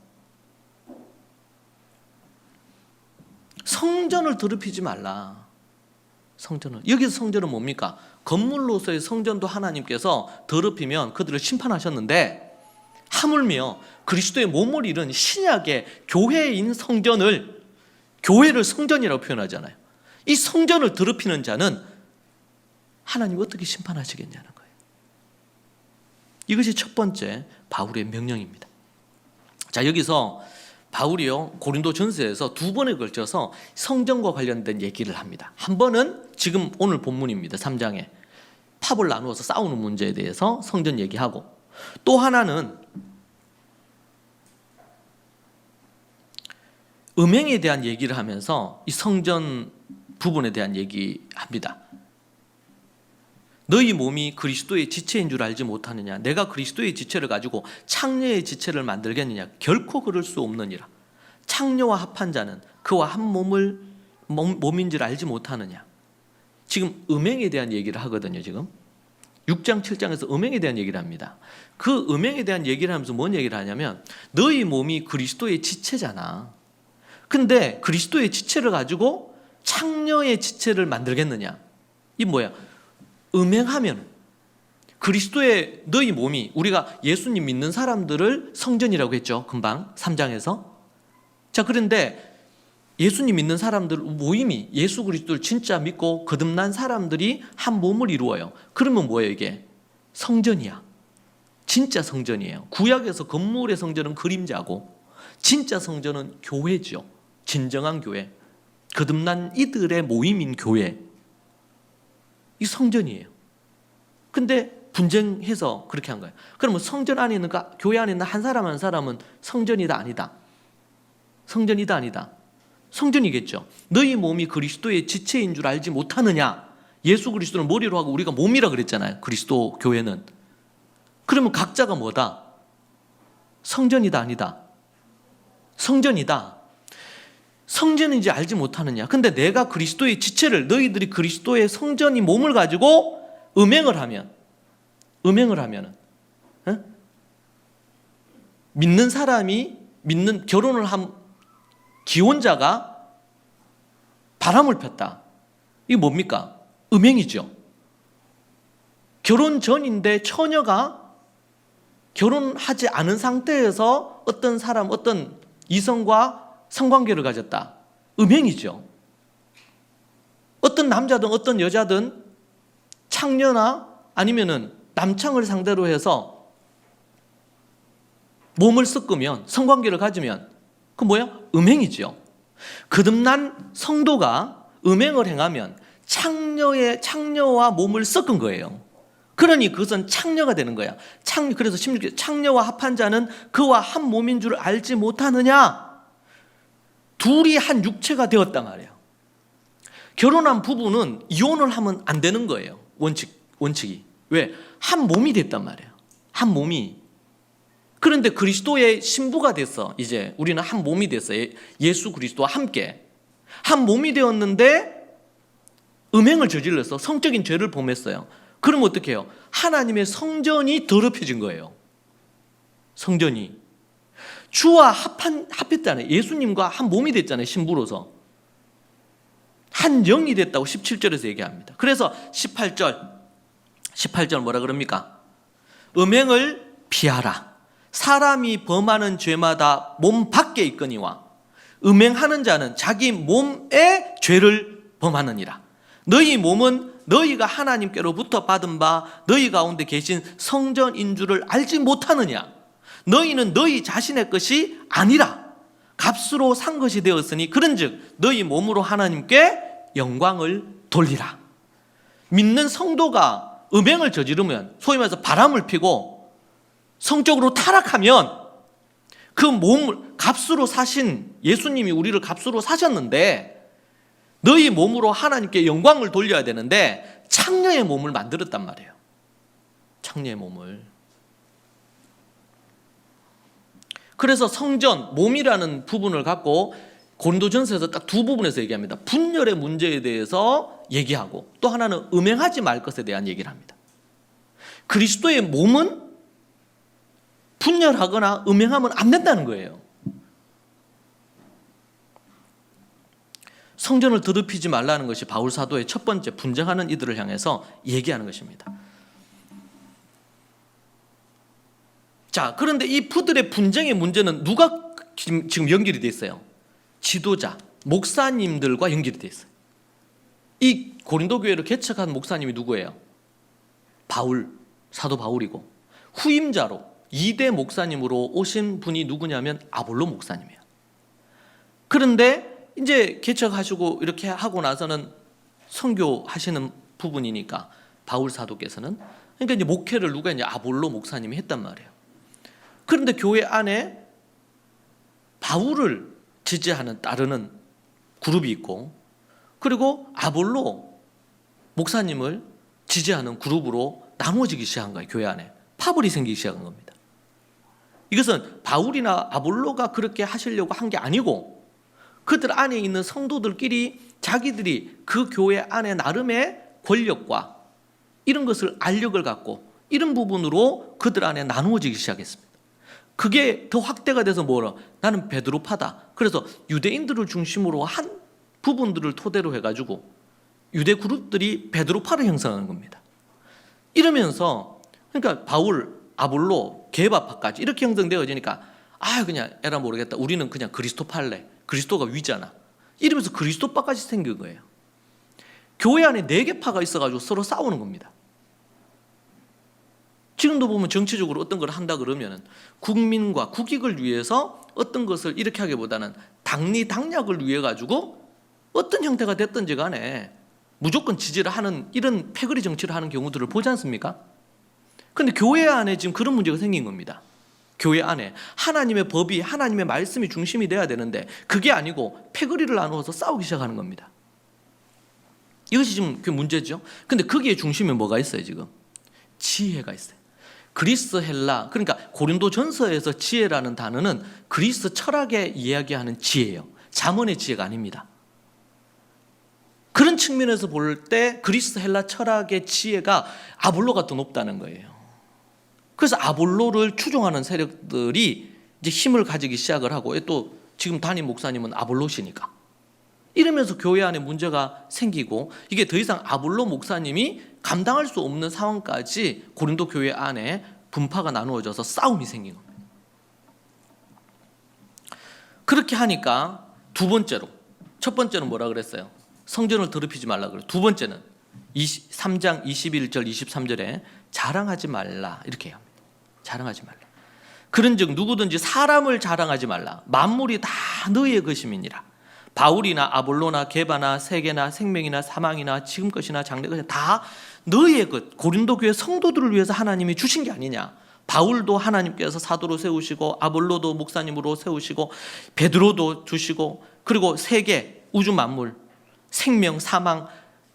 성전을 더럽히지 말라. 성전을. 여기서 성전은 뭡니까? 건물로서의 성전도 하나님께서 더럽히면 그들을 심판하셨는데, 하물며 그리스도의 몸을 이룬 신약의 교회인 성전을, 교회를 성전이라고 표현하잖아요. 이 성전을 더럽히는 자는 하나님 어떻게 심판하시겠냐는 거예요. 이것이 첫 번째 바울의 명령입니다. 자, 여기서 바울이요, 고린도 전서에서 두 번에 걸쳐서 성전과 관련된 얘기를 합니다. 한 번은 지금 오늘 본문입니다. 3장에 팝을 나누어서 싸우는 문제에 대해서 성전 얘기하고, 또 하나는 음행에 대한 얘기를 하면서 이 성전 부분에 대한 얘기합니다. 너희 몸이 그리스도의 지체인 줄 알지 못하느냐? 내가 그리스도의 지체를 가지고 창녀의 지체를 만들겠느냐? 결코 그럴 수 없느니라. 창녀와 합한 자는 그와 한 몸인 줄 알지 못하느냐? 지금 음행에 대한 얘기를 하거든요. 지금 6장 7장에서 음행에 대한 얘기를 합니다. 그 음행에 대한 얘기를 하면서 뭔 얘기를 하냐면, 너희 몸이 그리스도의 지체잖아. 근데 그리스도의 지체를 가지고 창녀의 지체를 만들겠느냐? 이 뭐야? 음행하면 그리스도의 너희 몸이, 우리가 예수님 믿는 사람들을 성전이라고 했죠. 금방 3장에서. 자, 그런데 예수님 믿는 사람들 모임이 예수 그리스도를 진짜 믿고 거듭난 사람들이 한 몸을 이루어요. 그러면 뭐예요? 이게 성전이야. 진짜 성전이에요. 구약에서 건물의 성전은 그림자고, 진짜 성전은 교회죠. 진정한 교회, 거듭난 이들의 모임인 교회, 이 성전이에요. 근데 분쟁해서 그렇게 한 거예요. 그러면 성전 안에 있는 교회 안에 있는 한 사람 한 사람은 성전이다 아니다? 성전이다 아니다? 성전이겠죠. 너희 몸이 그리스도의 지체인 줄 알지 못하느냐? 예수 그리스도를 머리로 하고 우리가 몸이라 그랬잖아요. 그리스도 교회는. 그러면 각자가 뭐다? 성전이다 아니다? 성전이다. 성전인지 알지 못하느냐? 근데 내가 그리스도의 지체를, 너희들이 그리스도의 성전이 몸을 가지고 음행을 하면은 믿는 사람이 결혼을 한 기혼자가 바람을 폈다. 이게 뭡니까? 음행이죠. 결혼 전인데 처녀가 결혼하지 않은 상태에서 어떤 이성과 성관계를 가졌다. 음행이죠. 어떤 남자든 어떤 여자든 창녀나 아니면은 남창을 상대로 해서 몸을 섞으면, 성관계를 가지면 그 뭐야? 음행이죠. 거듭난 성도가 음행을 행하면 창녀와 몸을 섞은 거예요. 그러니 그것은 창녀가 되는 거야. 그래서 16절, 창녀와 합한 자는 그와 한 몸인 줄 알지 못하느냐? 둘이 한 육체가 되었단 말이에요. 결혼한 부부는 이혼을 하면 안 되는 거예요. 원칙이. 왜? 한 몸이 됐단 말이에요. 한 몸이. 그런데 그리스도의 신부가 됐어. 이제 우리는 한 몸이 됐어요. 예수 그리스도와 함께 한 몸이 되었는데 음행을 저질러서 성적인 죄를 범했어요. 그럼 어떻게 해요? 하나님의 성전이 더럽혀진 거예요. 성전이 주와 합했잖아요. 예수님과 한 몸이 됐잖아요. 신부로서 한 영이 됐다고 17절에서 얘기합니다. 그래서 18절 뭐라 그럽니까? 음행을 피하라. 사람이 범하는 죄마다 몸 밖에 있거니와 음행하는 자는 자기 몸의 죄를 범하느니라. 너희 몸은 너희가 하나님께로부터 받은 바 너희 가운데 계신 성전인 줄을 알지 못하느냐? 너희는 너희 자신의 것이 아니라 값으로 산 것이 되었으니 그런즉 너희 몸으로 하나님께 영광을 돌리라. 믿는 성도가 음행을 저지르면, 소위 말해서 바람을 피고 성적으로 타락하면 그 몸을 값으로 사신 예수님이 우리를 값으로 사셨는데 너희 몸으로 하나님께 영광을 돌려야 되는데 창녀의 몸을 만들었단 말이에요. 창녀의 몸을. 그래서 성전, 몸이라는 부분을 갖고 고린도전서에서 딱 두 부분에서 얘기합니다. 분열의 문제에 대해서 얘기하고 또 하나는 음행하지 말 것에 대한 얘기를 합니다. 그리스도의 몸은 분열하거나 음행하면 안 된다는 거예요. 성전을 더럽히지 말라는 것이 바울 사도의 첫 번째 분쟁하는 이들을 향해서 얘기하는 것입니다. 자, 그런데 이 부들의 분쟁의 문제는 누가 지금 연결이 돼 있어요? 지도자, 목사님들과 연결이 돼 있어요. 이 고린도 교회를 개척한 목사님이 누구예요? 사도 바울이고 후임자로 2대 목사님으로 오신 분이 누구냐면 아볼로 목사님이에요. 그런데 이제 개척하시고 이렇게 하고 나서는 선교하시는 부분이니까 바울 사도께서는 그러니까 이제 목회를 누가 이제 아볼로 목사님이 했단 말이에요. 그런데 교회 안에 바울을 지지하는 따르는 그룹이 있고 그리고 아볼로 목사님을 지지하는 그룹으로 나누어지기 시작한 거예요. 교회 안에 파벌이 생기기 시작한 겁니다. 이것은 바울이나 아볼로가 그렇게 하시려고 한 게 아니고 그들 안에 있는 성도들끼리 자기들이 그 교회 안에 나름의 권력과 이런 것을 알력을 갖고 이런 부분으로 그들 안에 나누어지기 시작했습니다. 그게 더 확대가 돼서 뭐라? 나는 베드로파다. 그래서 유대인들을 중심으로 한 부분들을 토대로 해가지고 유대 그룹들이 베드로파를 형성하는 겁니다. 이러면서 그러니까 바울, 아볼로, 게바파까지 이렇게 형성되어지니까 그냥 에라 모르겠다. 우리는 그냥 그리스도파래. 그리스도가 위잖아. 이러면서 그리스도파까지 생긴 거예요. 교회 안에 4개 파가 있어가지고 서로 싸우는 겁니다. 지금도 보면 정치적으로 어떤 걸 한다 그러면 국민과 국익을 위해서 어떤 것을 이렇게 하기보다는 당리당략을 위해 가지고 어떤 형태가 됐든지 간에 무조건 지지를 하는 이런 패거리 정치를 하는 경우들을 보지 않습니까? 근데 교회 안에 지금 그런 문제가 생긴 겁니다. 교회 안에 하나님의 법이, 하나님의 말씀이 중심이 돼야 되는데 그게 아니고 패거리를 나누어서 싸우기 시작하는 겁니다. 이것이 지금 그 문제죠. 근데 거기에 중심에 뭐가 있어요? 지금 지혜가 있어요. 그리스 헬라, 그러니까 고린도 전서에서 지혜라는 단어는 그리스 철학에 이야기하는 지혜예요. 잠언의 지혜가 아닙니다. 그런 측면에서 볼 때 그리스 헬라 철학의 지혜가 아볼로가 더 높다는 거예요. 그래서 아볼로를 추종하는 세력들이 이제 힘을 가지기 시작을 하고, 또 지금 담임 목사님은 아볼로시니까 이러면서 교회 안에 문제가 생기고, 이게 더 이상 아볼로 목사님이 감당할 수 없는 상황까지 고린도 교회 안에 분파가 나누어져서 싸움이 생긴 겁니다. 그렇게 하니까 두 번째로, 첫 번째는 뭐라 그랬어요? 성전을 더럽히지 말라 그래요. 두 번째는 3장 21절 23절에 자랑하지 말라 이렇게 합니다. 자랑하지 말라. 그런즉 누구든지 사람을 자랑하지 말라. 만물이 다 너희의 것임이니라. 바울이나 아볼로나 게바나 세계나 생명이나 사망이나 지금 것이나 장래 것이나 다 너희의 것. 고린도 교회 성도들을 위해서 하나님이 주신 게 아니냐. 바울도 하나님께서 사도로 세우시고, 아볼로도 목사님으로 세우시고, 베드로도 주시고, 그리고 세계, 우주 만물, 생명, 사망,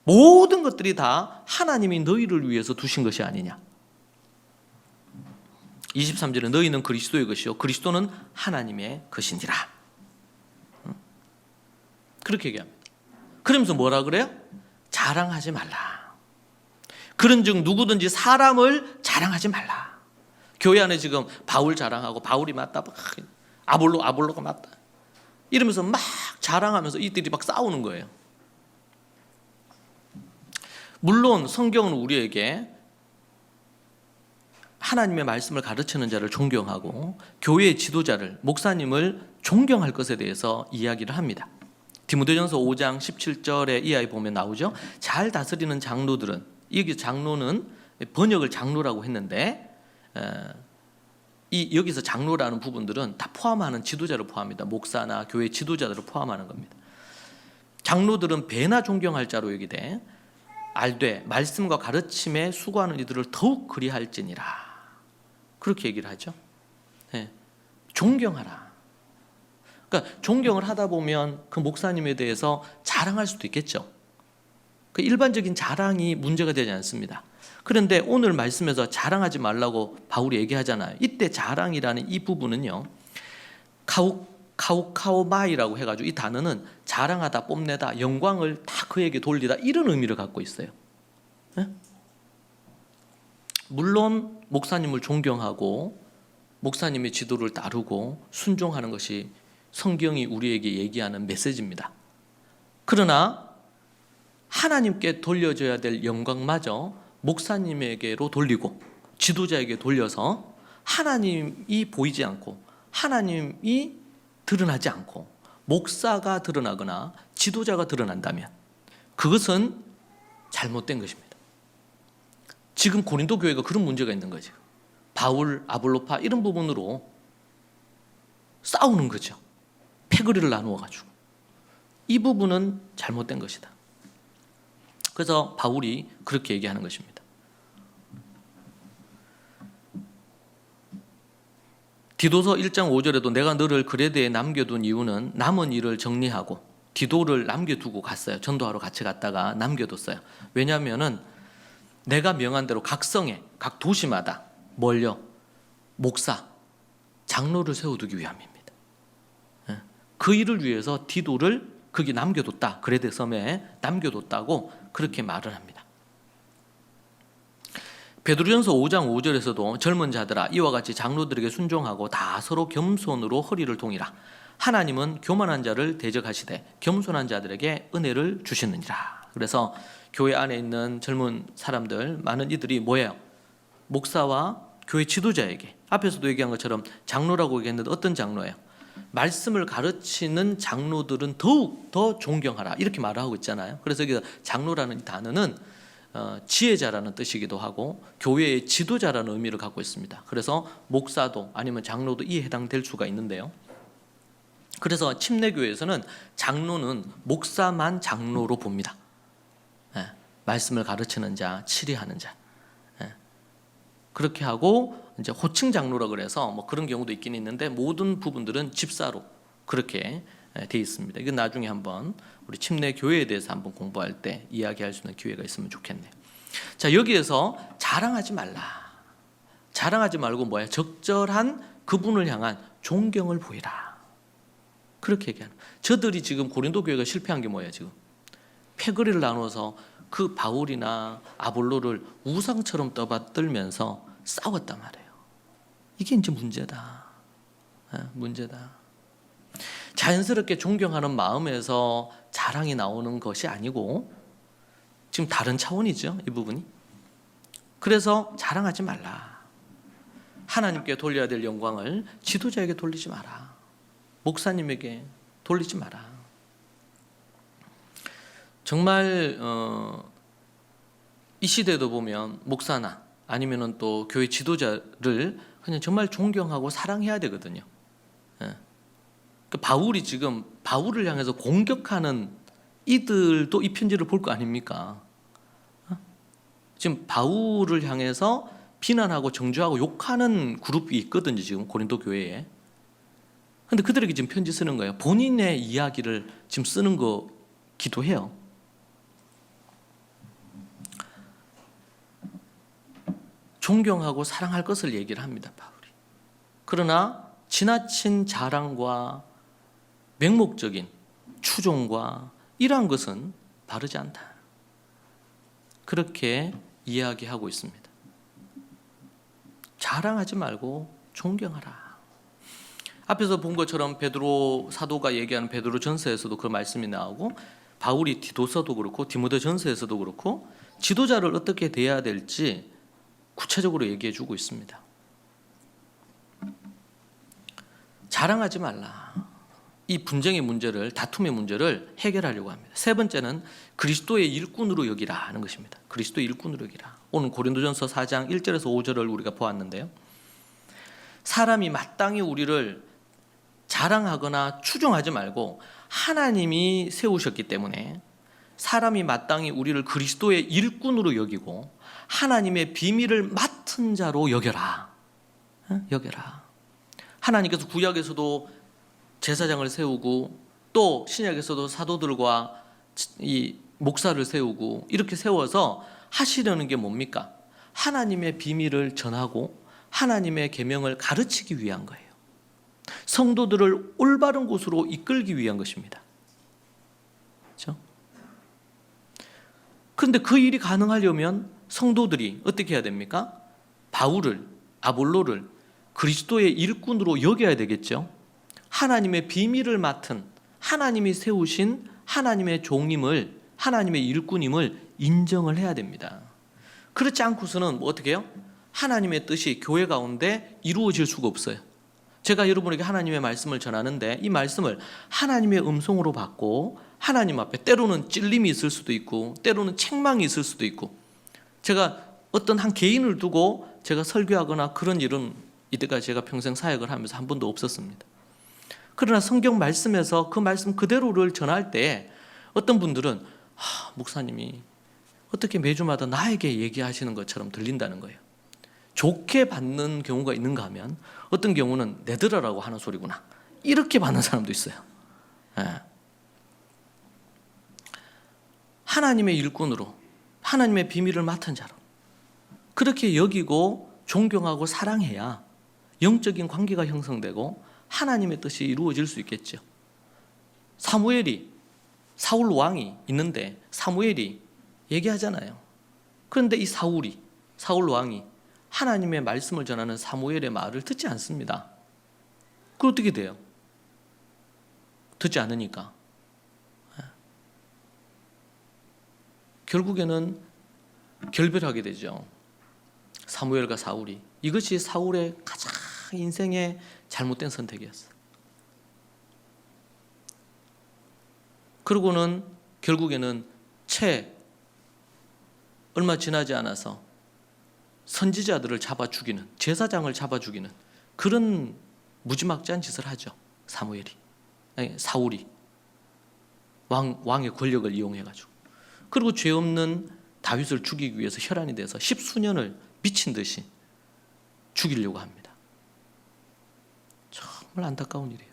모든 것들이 다 하나님이 너희를 위해서 두신 것이 아니냐. 23절에 너희는 그리스도의 것이요 그리스도는 하나님의 것이니라. 그렇게 얘기합니다. 그러면서 뭐라 그래요? 자랑하지 말라. 그런즉 누구든지 사람을 자랑하지 말라. 교회 안에 지금 바울 자랑하고, 바울이 맞다, 아볼로가 맞다 이러면서 막 자랑하면서 이들이 막 싸우는 거예요. 물론 성경은 우리에게 하나님의 말씀을 가르치는 자를 존경하고 교회의 지도자를, 목사님을 존경할 것에 대해서 이야기를 합니다. 디모데전서 5장 17절에 이하에 보면 나오죠. 잘 다스리는 장로들은, 여기 장로는 번역을 장로라고 했는데 여기서 장로라는 부분들은 다 포함하는 지도자를 포함합니다. 목사나 교회 지도자들을 포함하는 겁니다. 장로들은 배나 존경할 자로 여기되 알되 말씀과 가르침에 수고하는 이들을 더욱 그리할지니라. 그렇게 얘기를 하죠. 네. 존경하라. 그러니까 존경을 하다 보면 그 목사님에 대해서 자랑할 수도 있겠죠. 그 일반적인 자랑이 문제가 되지 않습니다. 그런데 오늘 말씀에서 자랑하지 말라고 바울이 얘기하잖아요. 이때 자랑이라는 이 부분은요, 카우카오마이라고 해가지고 이 단어는 자랑하다, 뽐내다, 영광을 다 그에게 돌리다 이런 의미를 갖고 있어요. 네? 물론 목사님을 존경하고 목사님의 지도를 따르고 순종하는 것이 성경이 우리에게 얘기하는 메시지입니다. 그러나 하나님께 돌려줘야 될 영광마저 목사님에게로 돌리고 지도자에게 돌려서 하나님이 보이지 않고 하나님이 드러나지 않고 목사가 드러나거나 지도자가 드러난다면 그것은 잘못된 것입니다. 지금 고린도 교회가 그런 문제가 있는 거죠. 바울, 아볼로파 이런 부분으로 싸우는 거죠. 패거리를 나누어가지고. 이 부분은 잘못된 것이다. 그래서 바울이 그렇게 얘기하는 것입니다. 디도서 1장 5절에도 내가 너를 그레데에 남겨둔 이유는 남은 일을 정리하고, 디도를 남겨두고 갔어요. 전도하러 같이 갔다가 남겨뒀어요. 왜냐하면은 내가 명한 대로 각 성에, 각 도시마다 뭘요? 목사, 장로를 세워두기 위함입니다. 그 일을 위해서 디도를 거기 남겨뒀다. 그레데 섬에 남겨뒀다고 그렇게 말을 합니다. 베드로전서 5장 5절에서도 젊은 자들아 이와 같이 장로들에게 순종하고 다 서로 겸손으로 허리를 동이라. 하나님은 교만한 자를 대적하시되 겸손한 자들에게 은혜를 주시느니라. 그래서 교회 안에 있는 젊은 사람들, 많은 이들이 뭐예요? 목사와 교회 지도자에게, 앞에서도 얘기한 것처럼 장로라고 얘기했는데 어떤 장로예요? 말씀을 가르치는 장로들은 더욱 더 존경하라 이렇게 말을 하고 있잖아요. 그래서 여기 장로라는 이 단어는 지혜자라는 뜻이기도 하고 교회의 지도자라는 의미를 갖고 있습니다. 그래서 목사도 아니면 장로도 이에 해당될 수가 있는데요. 그래서 침례교회에서는 장로는 목사만 장로로 봅니다. 말씀을 가르치는 자, 치리하는 자. 그렇게 하고 이제 호칭 장로라 그래서 뭐 그런 경우도 있긴 있는데 모든 부분들은 집사로 그렇게 돼 있습니다. 이건 나중에 한번 우리 침례 교회에 대해서 한번 공부할 때 이야기할 수 있는 기회가 있으면 좋겠네요. 자, 여기에서 자랑하지 말라. 자랑하지 말고 뭐야? 적절한 그분을 향한 존경을 보이라. 그렇게 얘기하는. 저들이 지금 고린도 교회가 실패한 게 뭐예요? 지금 패거리를 나눠서 그 바울이나 아볼로를 우상처럼 떠받들면서 싸웠단 말이에요. 이게 이제 문제다. 문제다. 자연스럽게 존경하는 마음에서 자랑이 나오는 것이 아니고 지금 다른 차원이죠, 이 부분이. 그래서 자랑하지 말라. 하나님께 돌려야 될 영광을 지도자에게 돌리지 마라. 목사님에게 돌리지 마라. 정말 이 시대도 보면 목사나 아니면은 또 교회 지도자를 그냥 정말 존경하고 사랑해야 되거든요. 바울이 지금 바울을 향해서 공격하는 이들도 이 편지를 볼 거 아닙니까? 지금 바울을 향해서 비난하고 정죄하고 욕하는 그룹이 있거든요, 지금 고린도 교회에. 근데 그들에게 지금 편지 쓰는 거예요. 본인의 이야기를 지금 쓰는 거기도 해요. 존경하고 사랑할 것을 얘기를 합니다, 바울이. 그러나 지나친 자랑과 맹목적인 추종과 이러한 것은 바르지 않다. 그렇게 이야기하고 있습니다. 자랑하지 말고 존경하라. 앞에서 본 것처럼 베드로 사도가 얘기하는 베드로 전서에서도 그 말씀이 나오고 바울이 디도서도 그렇고 디모데 전서에서도 그렇고 지도자를 어떻게 대해야 될지 구체적으로 얘기해 주고 있습니다. 자랑하지 말라. 이 분쟁의 문제를, 다툼의 문제를 해결하려고 합니다. 세 번째는 그리스도의 일꾼으로 여기라 하는 것입니다. 그리스도의 일꾼으로 여기라. 오늘 고린도전서 4장 1절에서 5절을 우리가 보았는데요. 사람이 마땅히 우리를 자랑하거나 추종하지 말고 하나님이 세우셨기 때문에 사람이 마땅히 우리를 그리스도의 일꾼으로 여기고 하나님의 비밀을 맡은 자로 여겨라. 여겨라. 하나님께서 구약에서도 제사장을 세우고 또 신약에서도 사도들과 이 목사를 세우고 이렇게 세워서 하시려는 게 뭡니까? 하나님의 비밀을 전하고 하나님의 계명을 가르치기 위한 거예요. 성도들을 올바른 곳으로 이끌기 위한 것입니다. 그렇죠? 그런데 그 일이 가능하려면 성도들이 어떻게 해야 됩니까? 바울을, 아볼로를 그리스도의 일꾼으로 여겨야 되겠죠. 하나님의 비밀을 맡은 하나님이 세우신 하나님의 종임을, 하나님의 일꾼임을 인정을 해야 됩니다. 그렇지 않고서는 어떻게 해요? 하나님의 뜻이 교회 가운데 이루어질 수가 없어요. 제가 여러분에게 하나님의 말씀을 전하는데 이 말씀을 하나님의 음성으로 받고 하나님 앞에 때로는 찔림이 있을 수도 있고 때로는 책망이 있을 수도 있고, 제가 어떤 한 개인을 두고 제가 설교하거나 그런 일은 이때까지 제가 평생 사역을 하면서 한 번도 없었습니다. 그러나 성경 말씀에서 그 말씀 그대로를 전할 때 어떤 분들은 목사님이 어떻게 매주마다 나에게 얘기하시는 것처럼 들린다는 거예요. 좋게 받는 경우가 있는가 하면 어떤 경우는 내 들으라고 하는 소리구나 이렇게 받는 사람도 있어요. 하나님의 일꾼으로 하나님의 비밀을 맡은 자로 그렇게 여기고 존경하고 사랑해야 영적인 관계가 형성되고 하나님의 뜻이 이루어질 수 있겠죠. 사무엘이, 사울 왕이 있는데 사무엘이 얘기하잖아요. 그런데 이 사울 왕이 하나님의 말씀을 전하는 사무엘의 말을 듣지 않습니다. 그 어떻게 돼요? 듣지 않으니까 결국에는 결별하게 되죠. 사무엘과 사울이. 이것이 사울의 가장 인생의 잘못된 선택이었어요. 그러고는 결국에는 얼마 지나지 않아서 선지자들을 잡아 죽이는, 제사장을 잡아 죽이는 그런 무지막지한 짓을 하죠. 사울이 왕의 권력을 이용해가지고. 그리고 죄 없는 다윗을 죽이기 위해서 혈안이 돼서 10수년을 미친 듯이 죽이려고 합니다. 정말 안타까운 일이에요.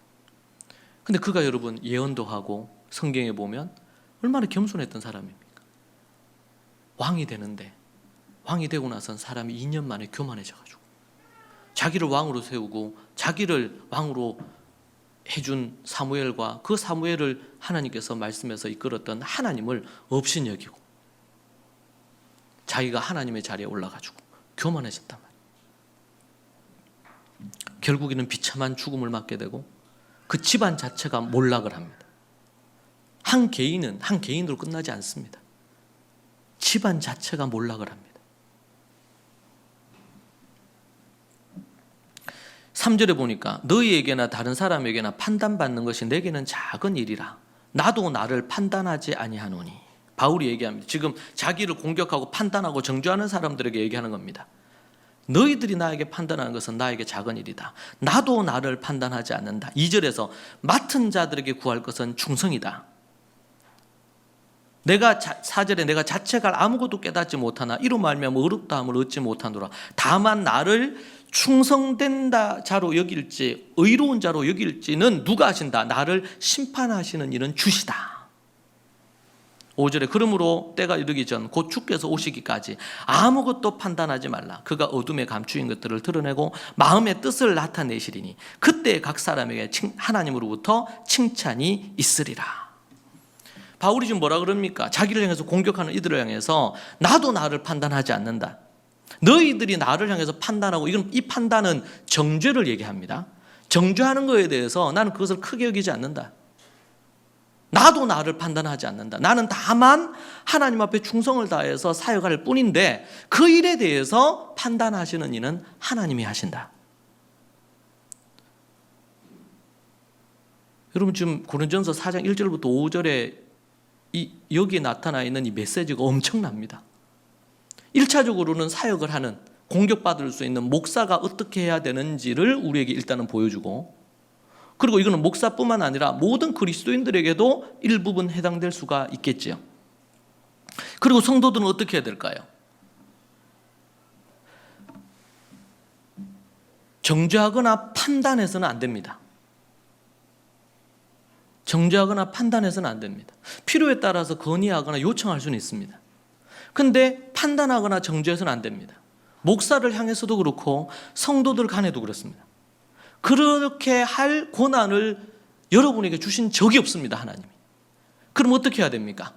근데 그가 여러분 예언도 하고 성경에 보면 얼마나 겸손했던 사람입니까? 왕이 되는데, 왕이 되고 나선 사람이 2년 만에 교만해져가지고 자기를 왕으로 세우고 자기를 왕으로 해준 사무엘과 그 사무엘을 하나님께서 말씀에서 이끌었던 하나님을 없인 여기고 자기가 하나님의 자리에 올라가지고 교만해졌단 말이에요. 결국에는 비참한 죽음을 맞게 되고 그 집안 자체가 몰락을 합니다. 한 개인으로 끝나지 않습니다. 집안 자체가 몰락을 합니다. 3절에 보니까 너희에게나 다른 사람에게나 판단받는 것이 내게는 작은 일이라. 나도 나를 판단하지 아니하노니. 바울이 얘기합니다. 지금 자기를 공격하고 판단하고 정죄하는 사람들에게 얘기하는 겁니다. 너희들이 나에게 판단하는 것은 나에게 작은 일이다. 나도 나를 판단하지 않는다. 2절에서 맡은 자들에게 구할 것은 충성이다. 4절에 내가 자체가 아무것도 깨닫지 못하나 이로 말미암아 의롭다함을 얻지 못하노라. 다만 나를 충성된 자로 여길지 의로운 자로 여길지는 누가 하신다? 나를 심판하시는 이는 주시다. 5절에 그러므로 때가 이르기 전 곧 주께서 오시기까지 아무것도 판단하지 말라. 그가 어둠에 감추인 것들을 드러내고 마음의 뜻을 나타내시리니 그때 각 사람에게 하나님으로부터 칭찬이 있으리라. 바울이 지금 뭐라 그럽니까? 자기를 향해서 공격하는 이들을 향해서 나도 나를 판단하지 않는다. 너희들이 나를 향해서 판단하고 이 판단은 정죄를 얘기합니다. 정죄하는 것에 대해서 나는 그것을 크게 여기지 않는다. 나도 나를 판단하지 않는다. 나는 다만 하나님 앞에 충성을 다해서 사역할 뿐인데 그 일에 대해서 판단하시는 이는 하나님이 하신다. 여러분 지금 고린도전서 4장 1절부터 5절에 여기에 나타나 있는 이 메시지가 엄청납니다. 1차적으로는 사역을 하는 공격받을 수 있는 목사가 어떻게 해야 되는지를 우리에게 일단은 보여주고, 그리고 이거는 목사뿐만 아니라 모든 그리스도인들에게도 일부분 해당될 수가 있겠지요. 그리고 성도들은 어떻게 해야 될까요? 정죄하거나 판단해서는 안 됩니다. 정죄하거나 판단해서는 안 됩니다. 필요에 따라서 건의하거나 요청할 수는 있습니다. 근데 판단하거나 정죄해서는 안 됩니다. 목사를 향해서도 그렇고 성도들 간에도 그렇습니다. 그렇게 할 권한을 여러분에게 주신 적이 없습니다, 하나님이. 그럼 어떻게 해야 됩니까?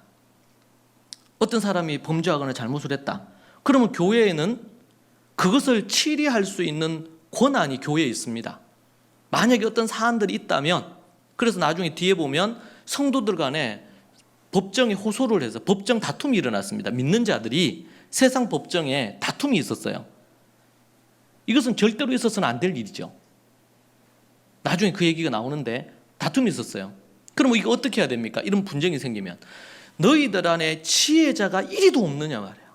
어떤 사람이 범죄하거나 잘못을 했다. 그러면 교회에는 그것을 치리할 수 있는 권한이 교회에 있습니다. 만약에 어떤 사안들이 있다면, 그래서 나중에 뒤에 보면 성도들 간에 법정에 호소를 해서 법정 다툼이 일어났습니다. 믿는 자들이 세상 법정에 다툼이 있었어요. 이것은 절대로 있어서는 안 될 일이죠. 나중에 그 얘기가 나오는데 다툼이 있었어요. 그럼 이거 어떻게 해야 됩니까? 이런 분쟁이 생기면 너희들 안에 지혜자가 1위도 없느냐 말이에요.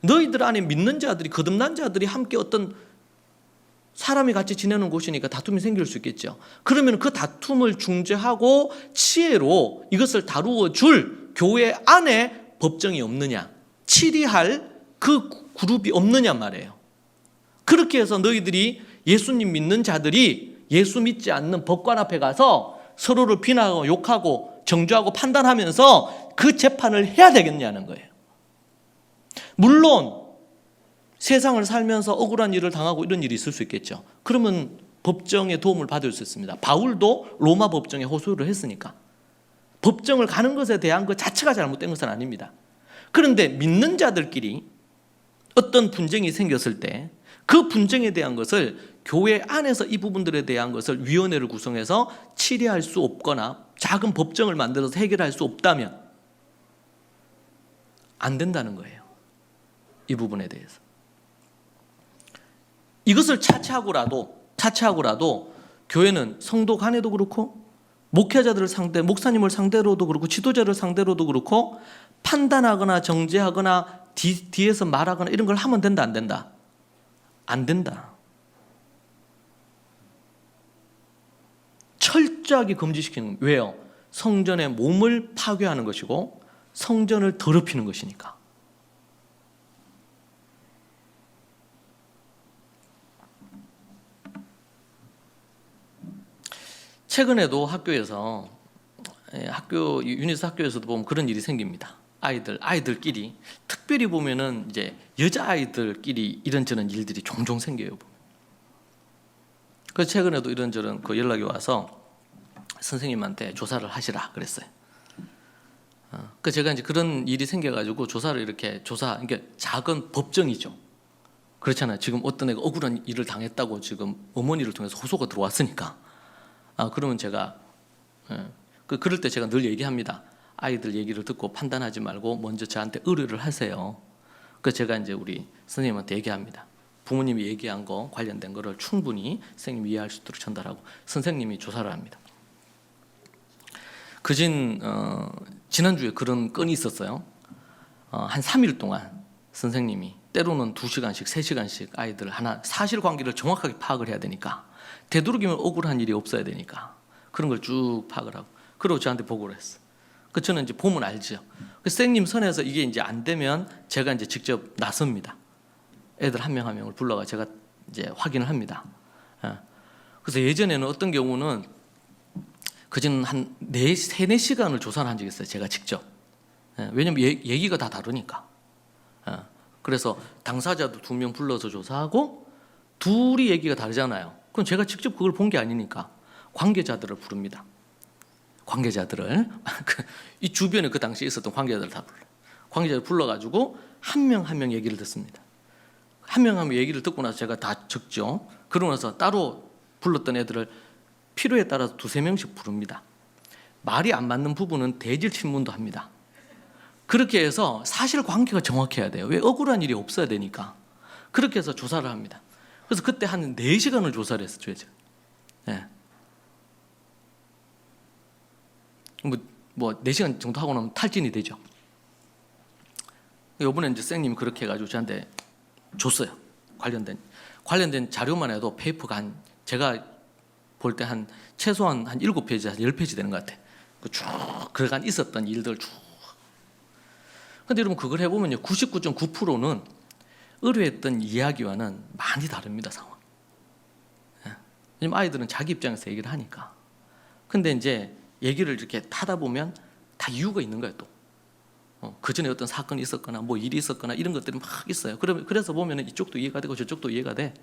너희들 안에 믿는 자들이, 거듭난 자들이 함께 어떤 사람이 같이 지내는 곳이니까 다툼이 생길 수 있겠죠. 그러면 그 다툼을 중재하고 지혜로 이것을 다루어 줄 교회 안에 법정이 없느냐, 치리할 그 그룹이 없느냐 말이에요. 그렇게 해서 너희들이 예수님 믿는 자들이 예수 믿지 않는 법관 앞에 가서 서로를 비난하고 욕하고 정죄하고 판단하면서 그 재판을 해야 되겠냐는 거예요. 물론 세상을 살면서 억울한 일을 당하고 이런 일이 있을 수 있겠죠. 그러면 법정의 도움을 받을 수 있습니다. 바울도 로마 법정에 호소를 했으니까. 법정을 가는 것에 대한 것 자체가 잘못된 것은 아닙니다. 그런데 믿는 자들끼리 어떤 분쟁이 생겼을 때 그 분쟁에 대한 것을 교회 안에서 이 부분들에 대한 것을 위원회를 구성해서 치리할 수 없거나 작은 법정을 만들어서 해결할 수 없다면 안 된다는 거예요. 이 부분에 대해서. 이것을 차치하고라도 교회는 성도 간에도 그렇고 목회자들을 목사님을 상대로도 그렇고 지도자를 상대로도 그렇고 판단하거나 정죄하거나 뒤에서 말하거나 이런 걸 하면 된다, 안 된다? 안 된다. 철저하게 금지시키는 거예요. 왜요? 성전의 몸을 파괴하는 것이고 성전을 더럽히는 것이니까. 최근에도 학교에서 유니스 학교에서도 보면 그런 일이 생깁니다. 아이들끼리 특별히 보면은 이제 여자 아이들끼리 이런저런 일들이 종종 생겨요. 그래서 최근에도 이런저런 그 연락이 와서 선생님한테 조사를 하시라 그랬어요. 그 제가 이제 그런 일이 생겨가지고 조사를 이렇게 그러니까 작은 법정이죠. 그렇잖아요. 지금 어떤 애가 억울한 일을 당했다고 지금 어머니를 통해서 호소가 들어왔으니까. 그러면 제가 그럴 때 제가 늘 얘기합니다. 아이들 얘기를 듣고 판단하지 말고 먼저 저한테 의뢰를 하세요. 그래서 제가 이제 우리 선생님한테 얘기합니다. 부모님이 얘기한 거 관련된 거를 충분히 선생님이 이해할 수 있도록 전달하고 선생님이 조사를 합니다. 지난주에 그런 건이 있었어요. 한 3일 동안 선생님이 때로는 2시간씩 3시간씩 아이들 하나 사실관계를 정확하게 파악을 해야 되니까 되도록이면 억울한 일이 없어야 되니까 그런 걸 쭉 파악을 하고 그리고 저한테 보고를 했어요. 그 저는 이제 보면 알죠. 그 선생님 선에서 이게 이제 안 되면 제가 이제 직접 나섭니다. 애들 한 명 한 명을 불러가 제가 이제 확인을 합니다. 그래서 예전에는 어떤 경우는 그전은 한 3-4시간을 조사를 한 적이 있어요. 제가 직접. 왜냐면 얘기가 다 다르니까. 그래서 당사자도 2명 불러서 조사하고 둘이 얘기가 다르잖아요. 그럼 제가 직접 그걸 본 게 아니니까 관계자들을 부릅니다. 관계자들을 이 주변에 그 당시에 있었던 관계자들을 다 불러요. 관계자를 불러가지고 한 명 한 명 얘기를 듣습니다. 한 명 한 명 얘기를 듣고 나서 제가 다 적죠. 그러고 나서 따로 불렀던 애들을 필요에 따라서 2-3명씩 부릅니다. 말이 안 맞는 부분은 대질 신문도 합니다. 그렇게 해서 사실관계가 정확해야 돼요. 왜 억울한 일이 없어야 되니까. 그렇게 해서 조사를 합니다. 그래서 그때 한 4시간을 조사를 했어요. 네. 뭐 4시간 정도 하고 나면 탈진이 되죠. 이번에 이제 선생님이 그렇게 해가지고 저한테 줬어요. 관련된 자료만 해도 페이퍼가 제가 볼 때 한 최소한 한 7페이지, 한 10페이지 되는 것 같아. 쭉 그간 있었던 일들 쭉. 근데 여러분 그걸 해보면요, 99.9%는 의뢰했던 이야기와는 많이 다릅니다, 상황. 왜냐면 아이들은 자기 입장에서 얘기를 하니까. 근데 이제 얘기를 이렇게 하다 보면 다 이유가 있는 거예요, 또. 그 전에 어떤 사건이 있었거나 뭐 일이 있었거나 이런 것들이 막 있어요. 그래서 보면 이쪽도 이해가 되고 저쪽도 이해가 돼.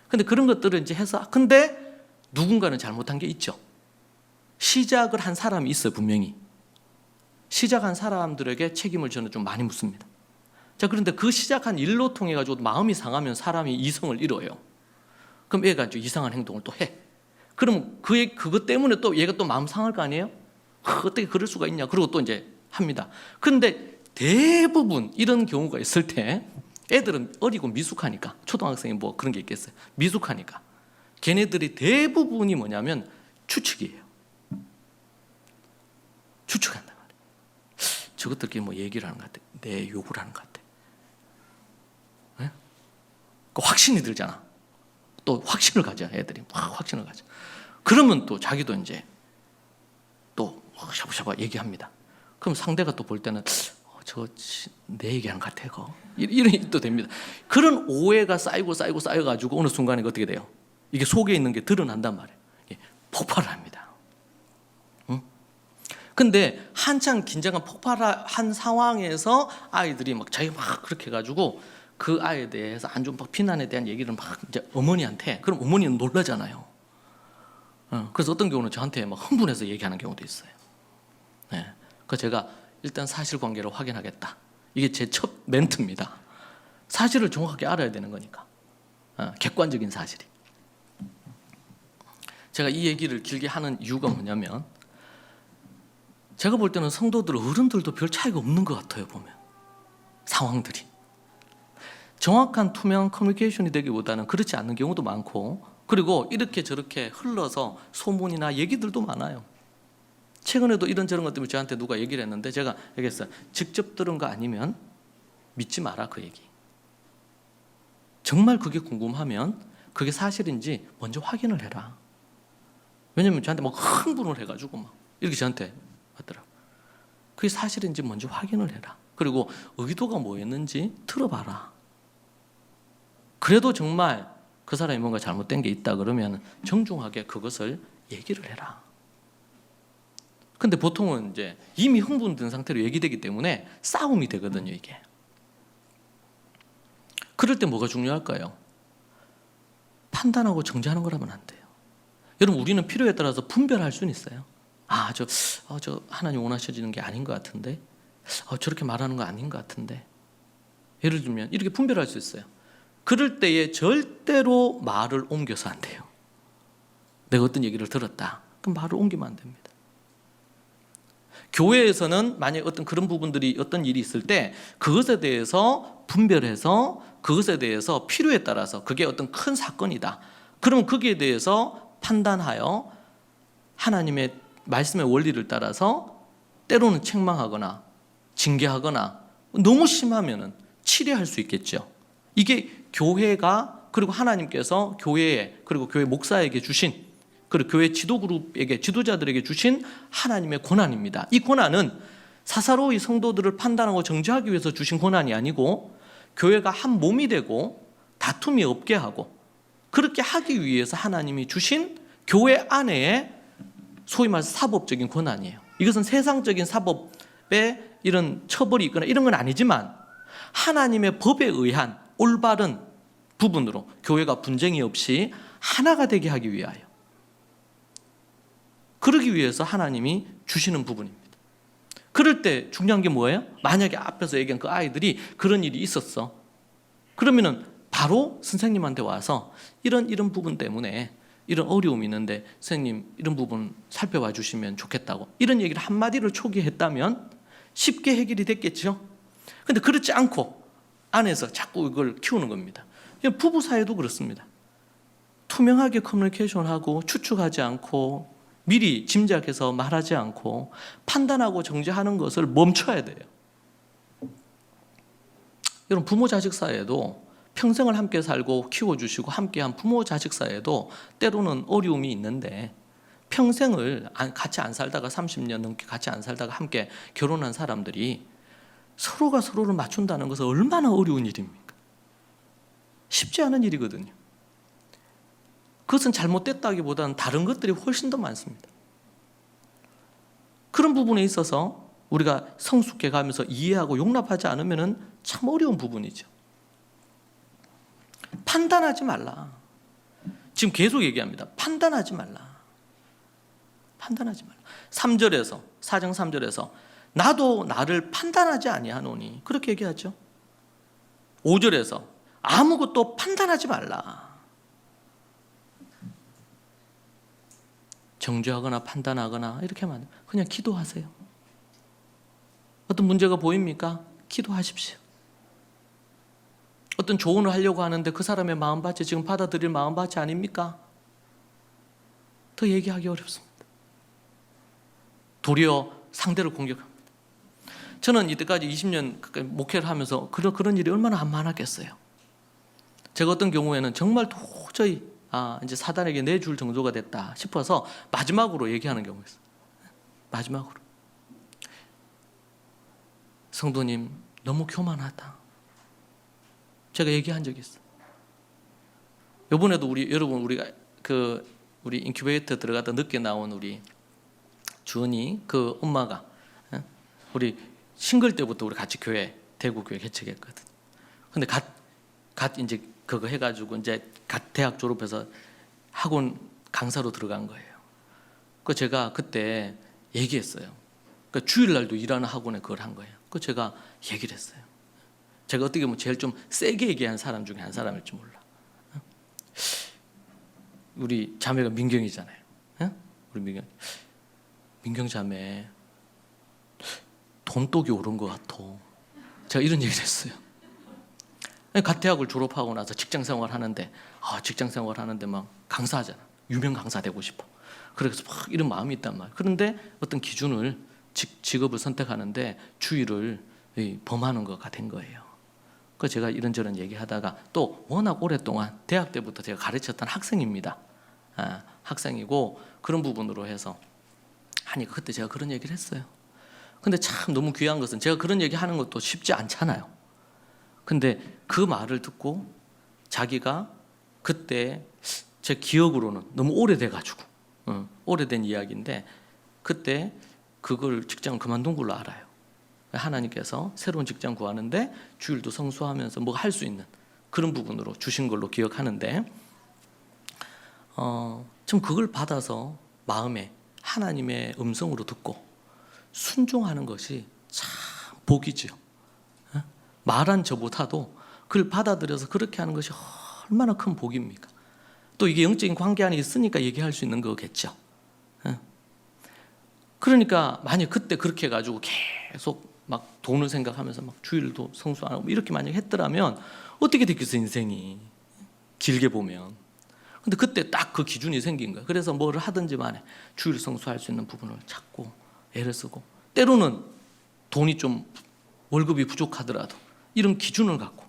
근데 그런 것들을 이제 해서 근데 누군가는 잘못한 게 있죠. 시작을 한 사람이 있어요, 분명히. 시작한 사람들에게 책임을 저는 좀 많이 묻습니다. 자, 그런데 그 시작한 일로 통해 가지고 마음이 상하면 사람이 이성을 잃어요. 그럼 얘가 이제 이상한 행동을 또 해. 그럼 그것 때문에 또 얘가 또 마음 상할 거 아니에요? 어떻게 그럴 수가 있냐? 그리고 또 이제 합니다. 그런데 대부분 이런 경우가 있을 때 애들은 어리고 미숙하니까, 초등학생이 뭐 그런 게 있겠어요. 미숙하니까 걔네들이 대부분이 뭐냐면 추측이에요. 추측한단 말이에요. 저것들끼리 뭐 얘기를 하는 것 같아. 내 욕을 하는 것 같아. 네? 그 확신이 들잖아. 또 확신을 가져, 애들이 막 확신을 가져. 그러면 또 자기도 이제 또 샤바샤바 얘기합니다. 그럼 상대가 또 볼 때는 저거 내 얘기하는 것 같아, 그거. 이런 일도 됩니다. 그런 오해가 쌓여가지고 어느 순간에 어떻게 돼요? 이게 속에 있는 게 드러난단 말이에요. 폭발을 합니다. 근데 한창 긴장한 폭발한 상황에서 아이들이 막 자기가 막 그렇게 해가지고 그 아이에 대해서 안 좋은 비난에 대한 얘기를 막 이제 어머니한테, 그럼 어머니는 놀라잖아요. 그래서 어떤 경우는 저한테 막 흥분해서 얘기하는 경우도 있어요. 네. 그래서 제가 일단 사실관계를 확인하겠다. 이게 제 첫 멘트입니다. 사실을 정확하게 알아야 되는 거니까. 객관적인 사실이. 제가 이 얘기를 길게 하는 이유가 뭐냐면 제가 볼 때는 성도들, 어른들도 별 차이가 없는 것 같아요, 보면. 상황들이. 정확한 투명한 커뮤니케이션이 되기보다는 그렇지 않는 경우도 많고, 그리고 이렇게 저렇게 흘러서 소문이나 얘기들도 많아요. 최근에도 이런저런 것 때문에 저한테 누가 얘기를 했는데 제가 얘기했어요. 직접 들은 거 아니면 믿지 마라, 그 얘기. 정말 그게 궁금하면 그게 사실인지 먼저 확인을 해라. 왜냐면 저한테 막 흥분을 해가지고 막 이렇게 저한테 하더라고요. 그게 사실인지 먼저 확인을 해라. 그리고 의도가 뭐였는지 들어봐라. 그래도 정말 그 사람이 뭔가 잘못된 게 있다 그러면 정중하게 그것을 얘기를 해라. 근데 보통은 이제 이미 흥분된 상태로 얘기되기 때문에 싸움이 되거든요, 이게. 그럴 때 뭐가 중요할까요? 판단하고 정죄하는 거라면 안 돼요. 여러분, 우리는 필요에 따라서 분별할 수는 있어요. 저 하나님 원하셔지는 게 아닌 것 같은데, 저렇게 말하는 거 아닌 것 같은데. 예를 들면 이렇게 분별할 수 있어요. 그럴 때에 절대로 말을 옮겨서 안 돼요. 내가 어떤 얘기를 들었다. 그럼 말을 옮기면 안 됩니다. 교회에서는 만약 어떤 그런 부분들이 어떤 일이 있을 때 그것에 대해서 분별해서 그것에 대해서 필요에 따라서 그게 어떤 큰 사건이다. 그러면 거기에 대해서 판단하여 하나님의 말씀의 원리를 따라서 때로는 책망하거나 징계하거나 너무 심하면은 치료할 수 있겠죠. 이게 교회가 그리고 하나님께서 교회에 그리고 교회 목사에게 주신 그리고 교회 지도그룹에게 지도자들에게 주신 하나님의 권한입니다. 이 권한은 사사로이 성도들을 판단하고 정죄하기 위해서 주신 권한이 아니고 교회가 한 몸이 되고 다툼이 없게 하고 그렇게 하기 위해서 하나님이 주신 교회 안에 소위 말해서 사법적인 권한이에요. 이것은 세상적인 사법에 이런 처벌이 있거나 이런 건 아니지만 하나님의 법에 의한 올바른 부분으로 교회가 분쟁이 없이 하나가 되게 하기 위하여 그러기 위해서 하나님이 주시는 부분입니다. 그럴 때 중요한 게 뭐예요? 만약에 앞에서 얘기한 그 아이들이 그런 일이 있었어. 그러면은 바로 선생님한테 와서 이런 부분 때문에 이런 어려움이 있는데 선생님 이런 부분 살펴봐 주시면 좋겠다고 이런 얘기를 한마디를 초기에 했다면 쉽게 해결이 됐겠죠. 근데 그렇지 않고 안에서 자꾸 이걸 키우는 겁니다. 부부 사이도 그렇습니다. 투명하게 커뮤니케이션하고 추측하지 않고 미리 짐작해서 말하지 않고 판단하고 정죄하는 것을 멈춰야 돼요. 여러분, 부모 자식 사이에도 평생을 함께 살고 키워주시고 함께한 부모 자식 사이에도 때로는 어려움이 있는데 평생을 같이 안 살다가 30년 넘게 같이 안 살다가 함께 결혼한 사람들이 서로가 서로를 맞춘다는 것은 얼마나 어려운 일입니까? 쉽지 않은 일이거든요. 그것은 잘못됐다기보다는 다른 것들이 훨씬 더 많습니다. 그런 부분에 있어서 우리가 성숙해 가면서 이해하고 용납하지 않으면 참 어려운 부분이죠. 판단하지 말라. 지금 계속 얘기합니다. 판단하지 말라. 판단하지 말라. 3절에서 사정 3절에서 나도 나를 판단하지 아니하노니 그렇게 얘기하죠. 5절에서 아무것도 판단하지 말라. 정죄하거나 판단하거나 이렇게 하면 안 돼요. 그냥 기도하세요. 어떤 문제가 보입니까? 기도하십시오. 어떤 조언을 하려고 하는데 그 사람의 마음밭이 지금 받아들일 마음밭이 아닙니까? 더 얘기하기 어렵습니다. 도리어 상대를 공격합니다. 저는 이때까지 20년 목회를 하면서 그런 일이 얼마나 많았겠어요. 제가 어떤 경우에는 정말 도저히 이제 사단에게 내줄 정도가 됐다 싶어서 마지막으로 얘기하는 경우가 있어요. 마지막으로. 성도님, 너무 교만하다. 제가 얘기한 적이 있어요. 이번에도 여러분 우리가 우리 인큐베이터 들어가다 늦게 나온 우리 주은이 그 엄마가 우리 싱글 때부터 우리 같이 대구 교회 개척했거든. 근데 갓 이제 그거 해가지고 이제 갓 대학 졸업해서 학원 강사로 들어간 거예요. 그 제가 그때 얘기했어요. 그 주일날도 일하는 학원에 그걸 한 거예요. 그 제가 얘기를 했어요. 제가 어떻게 보면 제일 좀 세게 얘기한 사람 중에 한 사람일지 몰라. 우리 자매가 민경이잖아요. 우리 민경 자매 돈독이 오른 것 같아. 제가 이런 얘기를 했어요. 갓 대학을 졸업하고 나서 직장생활 하는데 막 강사하잖아. 유명 강사 되고 싶어. 그래서 막 이런 마음이 있단 말이야. 그런데 어떤 기준을 직업을 선택하는데 주의를 범하는 것가 된 거예요. 그 제가 이런저런 얘기하다가 또 워낙 오랫동안 대학 때부터 제가 가르쳤던 학생입니다. 학생이고 그런 부분으로 해서 하니까 그때 제가 그런 얘기를 했어요. 근데 참 너무 귀한 것은 제가 그런 얘기 하는 것도 쉽지 않잖아요. 근데 그 말을 듣고 자기가 그때 제 기억으로는 너무 오래돼가지고 오래된 이야기인데 그때 그걸 직장을 그만둔 걸로 알아요. 하나님께서 새로운 직장 구하는데 주일도 성수하면서 뭐 할 수 있는 그런 부분으로 주신 걸로 기억하는데 좀 그걸 받아서 마음에 하나님의 음성으로 듣고 순종하는 것이 참 복이죠. 말한 저보다도 그걸 받아들여서 그렇게 하는 것이 얼마나 큰 복입니까? 또 이게 영적인 관계 안에 있으니까 얘기할 수 있는 거겠죠. 그러니까 만약 그때 그렇게 해가지고 계속 막 돈을 생각하면서 막 주일도 성수 안 하고 이렇게 만약 했더라면 어떻게 됐겠어 인생이 길게 보면. 근데 그때 딱 그 기준이 생긴 거야. 그래서 뭐를 하든지 만에 주일 성수할 수 있는 부분을 찾고 애를 쓰고 때로는 돈이 좀 월급이 부족하더라도 이런 기준을 갖고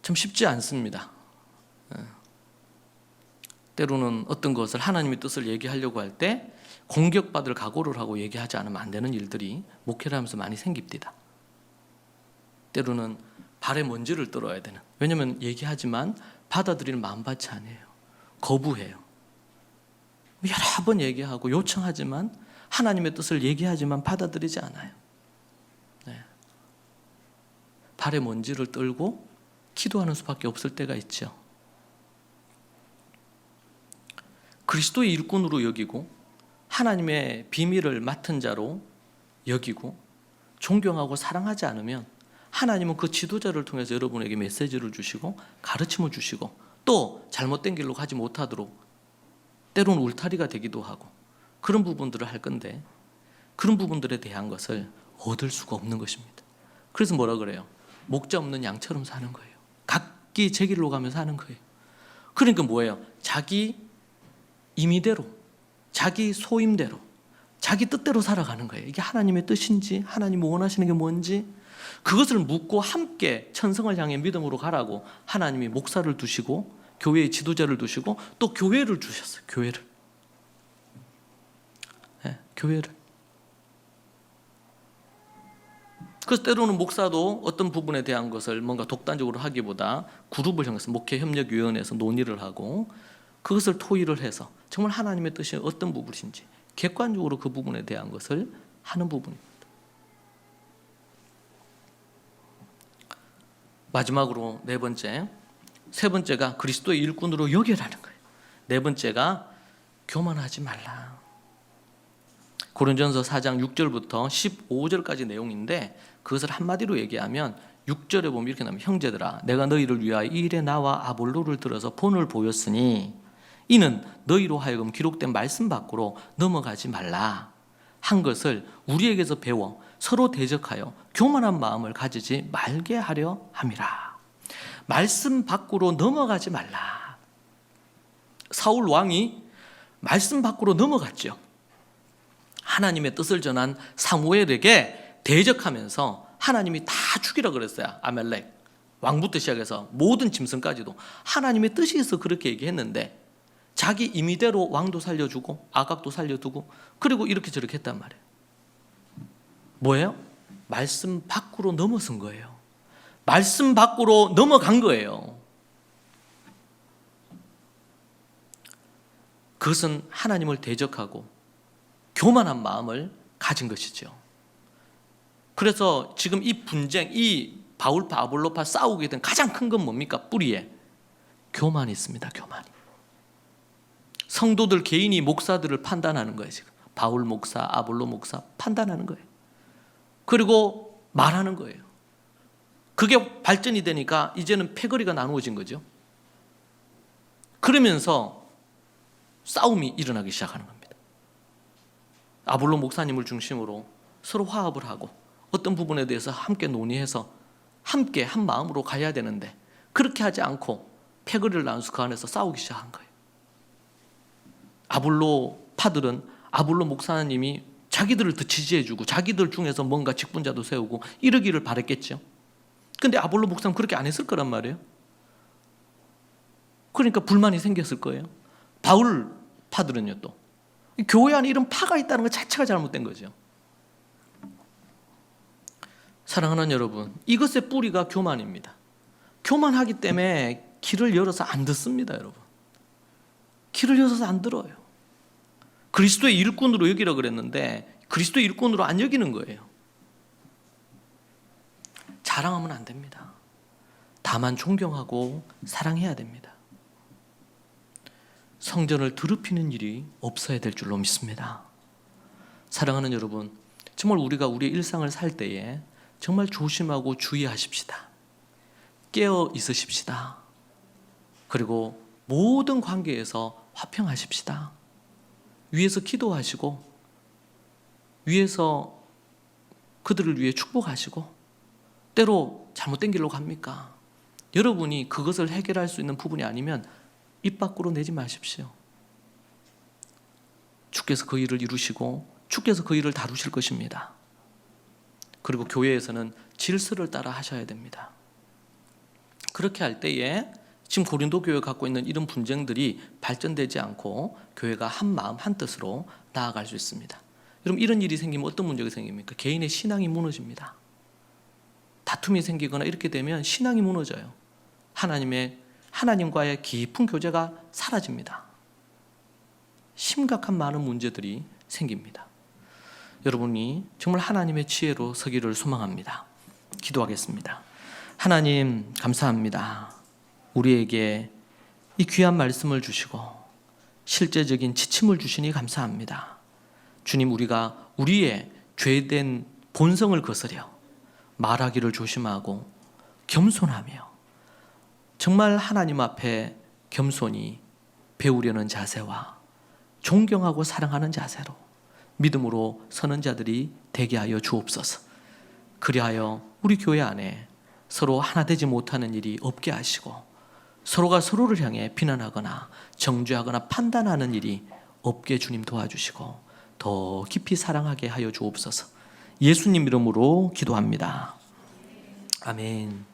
참 쉽지 않습니다. 때로는 어떤 것을 하나님의 뜻을 얘기하려고 할 때 공격받을 각오를 하고 얘기하지 않으면 안 되는 일들이 목회를 하면서 많이 생깁니다. 때로는 발에 먼지를 떨어야 되는. 왜냐하면 얘기하지만 받아들이는 마음밭이 아니에요. 거부해요. 여러 번 얘기하고 요청하지만 하나님의 뜻을 얘기하지만 받아들이지 않아요. 발에 먼지를 떨고 기도하는 수밖에 없을 때가 있죠. 그리스도의 일꾼으로 여기고 하나님의 비밀을 맡은 자로 여기고 존경하고 사랑하지 않으면 하나님은 그 지도자를 통해서 여러분에게 메시지를 주시고 가르침을 주시고 또 잘못된 길로 가지 못하도록 때로는 울타리가 되기도 하고 그런 부분들을 할 건데 그런 부분들에 대한 것을 얻을 수가 없는 것입니다. 그래서 뭐라 그래요? 목자 없는 양처럼 사는 거예요. 각기 제 길로 가면서 사는 거예요. 그러니까 뭐예요? 자기 임의대로 자기 소임대로 자기 뜻대로 살아가는 거예요. 이게 하나님의 뜻인지 하나님이 원하시는 게 뭔지 그것을 묻고 함께 천성을 향해 믿음으로 가라고 하나님이 목사를 두시고 교회의 지도자를 두시고 또 교회를 주셨어요. 교회를. 교회를. 그래서 때로는 목사도 어떤 부분에 대한 것을 뭔가 독단적으로 하기보다 그룹을 형성해서 목회협력위원회에서 논의를 하고 그것을 토의를 해서 정말 하나님의 뜻이 어떤 부분인지 객관적으로 그 부분에 대한 것을 하는 부분입니다. 마지막으로 네 번째, 세 번째가 그리스도의 일꾼으로 여겨라는 거예요. 네 번째가 교만하지 말라. 고린전서 4장 6절부터 15절까지 내용인데 그것을 한마디로 얘기하면 6절에 보면 이렇게 나옵니다. 형제들아 내가 너희를 위하여 이 일에 나와 아볼로를 들어서 본을 보였으니 이는 너희로 하여금 기록된 말씀 밖으로 넘어가지 말라 한 것을 우리에게서 배워 서로 대적하여 교만한 마음을 가지지 말게 하려 함이라. 말씀 밖으로 넘어가지 말라. 사울 왕이 말씀 밖으로 넘어갔죠. 하나님의 뜻을 전한 사무엘에게 대적하면서 하나님이 다 죽이라 그랬어요. 아멜렉 왕부터 시작해서 모든 짐승까지도 하나님의 뜻이 있어 그렇게 얘기했는데 자기 임의대로 왕도 살려주고 아각도 살려두고 그리고 이렇게 저렇게 했단 말이에요. 뭐예요? 말씀 밖으로 넘어선 거예요. 말씀 밖으로 넘어간 거예요. 그것은 하나님을 대적하고 교만한 마음을 가진 것이죠. 그래서 지금 이 분쟁, 이 바울파 아볼로파 싸우게 된 가장 큰 건 뭡니까? 뿌리에 교만이 있습니다. 교만이. 성도들 개인이 목사들을 판단하는 거예요. 지금 바울 목사, 아볼로 목사 판단하는 거예요. 그리고 말하는 거예요. 그게 발전이 되니까 이제는 패거리가 나누어진 거죠. 그러면서 싸움이 일어나기 시작하는 겁니다. 아볼로 목사님을 중심으로 서로 화합을 하고 어떤 부분에 대해서 함께 논의해서 함께 한 마음으로 가야 되는데 그렇게 하지 않고 패거리를 나눠서 그 안에서 싸우기 시작한 거예요. 아볼로 파들은 아볼로 목사님이 자기들을 더 지지해주고 자기들 중에서 뭔가 직분자도 세우고 이러기를 바랬겠죠. 근데 아볼로 목사는 그렇게 안 했을 거란 말이에요. 그러니까 불만이 생겼을 거예요. 바울 파들은요 또 교회 안에 이런 파가 있다는 것 자체가 잘못된 거죠. 사랑하는 여러분, 이것의 뿌리가 교만입니다. 교만하기 때문에 귀를 열어서 안 듣습니다, 여러분. 귀를 열어서 안 들어요. 그리스도의 일꾼으로 여기라 그랬는데 그리스도의 일꾼으로 안 여기는 거예요. 자랑하면 안 됩니다. 다만 존경하고 사랑해야 됩니다. 성전을 더럽히는 일이 없어야 될 줄로 믿습니다. 사랑하는 여러분, 정말 우리가 우리의 일상을 살 때에 정말 조심하고 주의하십시다. 깨어 있으십시다. 그리고 모든 관계에서 화평하십시다. 위에서 기도하시고 위에서 그들을 위해 축복하시고 때로 잘못된 길로 갑니까? 여러분이 그것을 해결할 수 있는 부분이 아니면 입 밖으로 내지 마십시오. 주께서 그 일을 이루시고 주께서 그 일을 다루실 것입니다. 그리고 교회에서는 질서를 따라 하셔야 됩니다. 그렇게 할 때에 지금 고린도 교회가 갖고 있는 이런 분쟁들이 발전되지 않고 교회가 한 마음 한 뜻으로 나아갈 수 있습니다. 여러분, 이런 일이 생기면 어떤 문제가 생깁니까? 개인의 신앙이 무너집니다. 다툼이 생기거나 이렇게 되면 신앙이 무너져요. 하나님과의 깊은 교제가 사라집니다. 심각한 많은 문제들이 생깁니다. 여러분이 정말 하나님의 지혜로 서기를 소망합니다. 기도하겠습니다. 하나님, 감사합니다. 우리에게 이 귀한 말씀을 주시고 실제적인 지침을 주시니 감사합니다. 주님, 우리가 우리의 죄된 본성을 거스려 말하기를 조심하고 겸손하며 정말 하나님 앞에 겸손히 배우려는 자세와 존경하고 사랑하는 자세로 믿음으로 서는 자들이 되게 하여 주옵소서. 그리하여 우리 교회 안에 서로 하나 되지 못하는 일이 없게 하시고 서로가 서로를 향해 비난하거나 정죄하거나 판단하는 일이 없게 주님 도와주시고 더 깊이 사랑하게 하여 주옵소서. 예수님 이름으로 기도합니다. 아멘.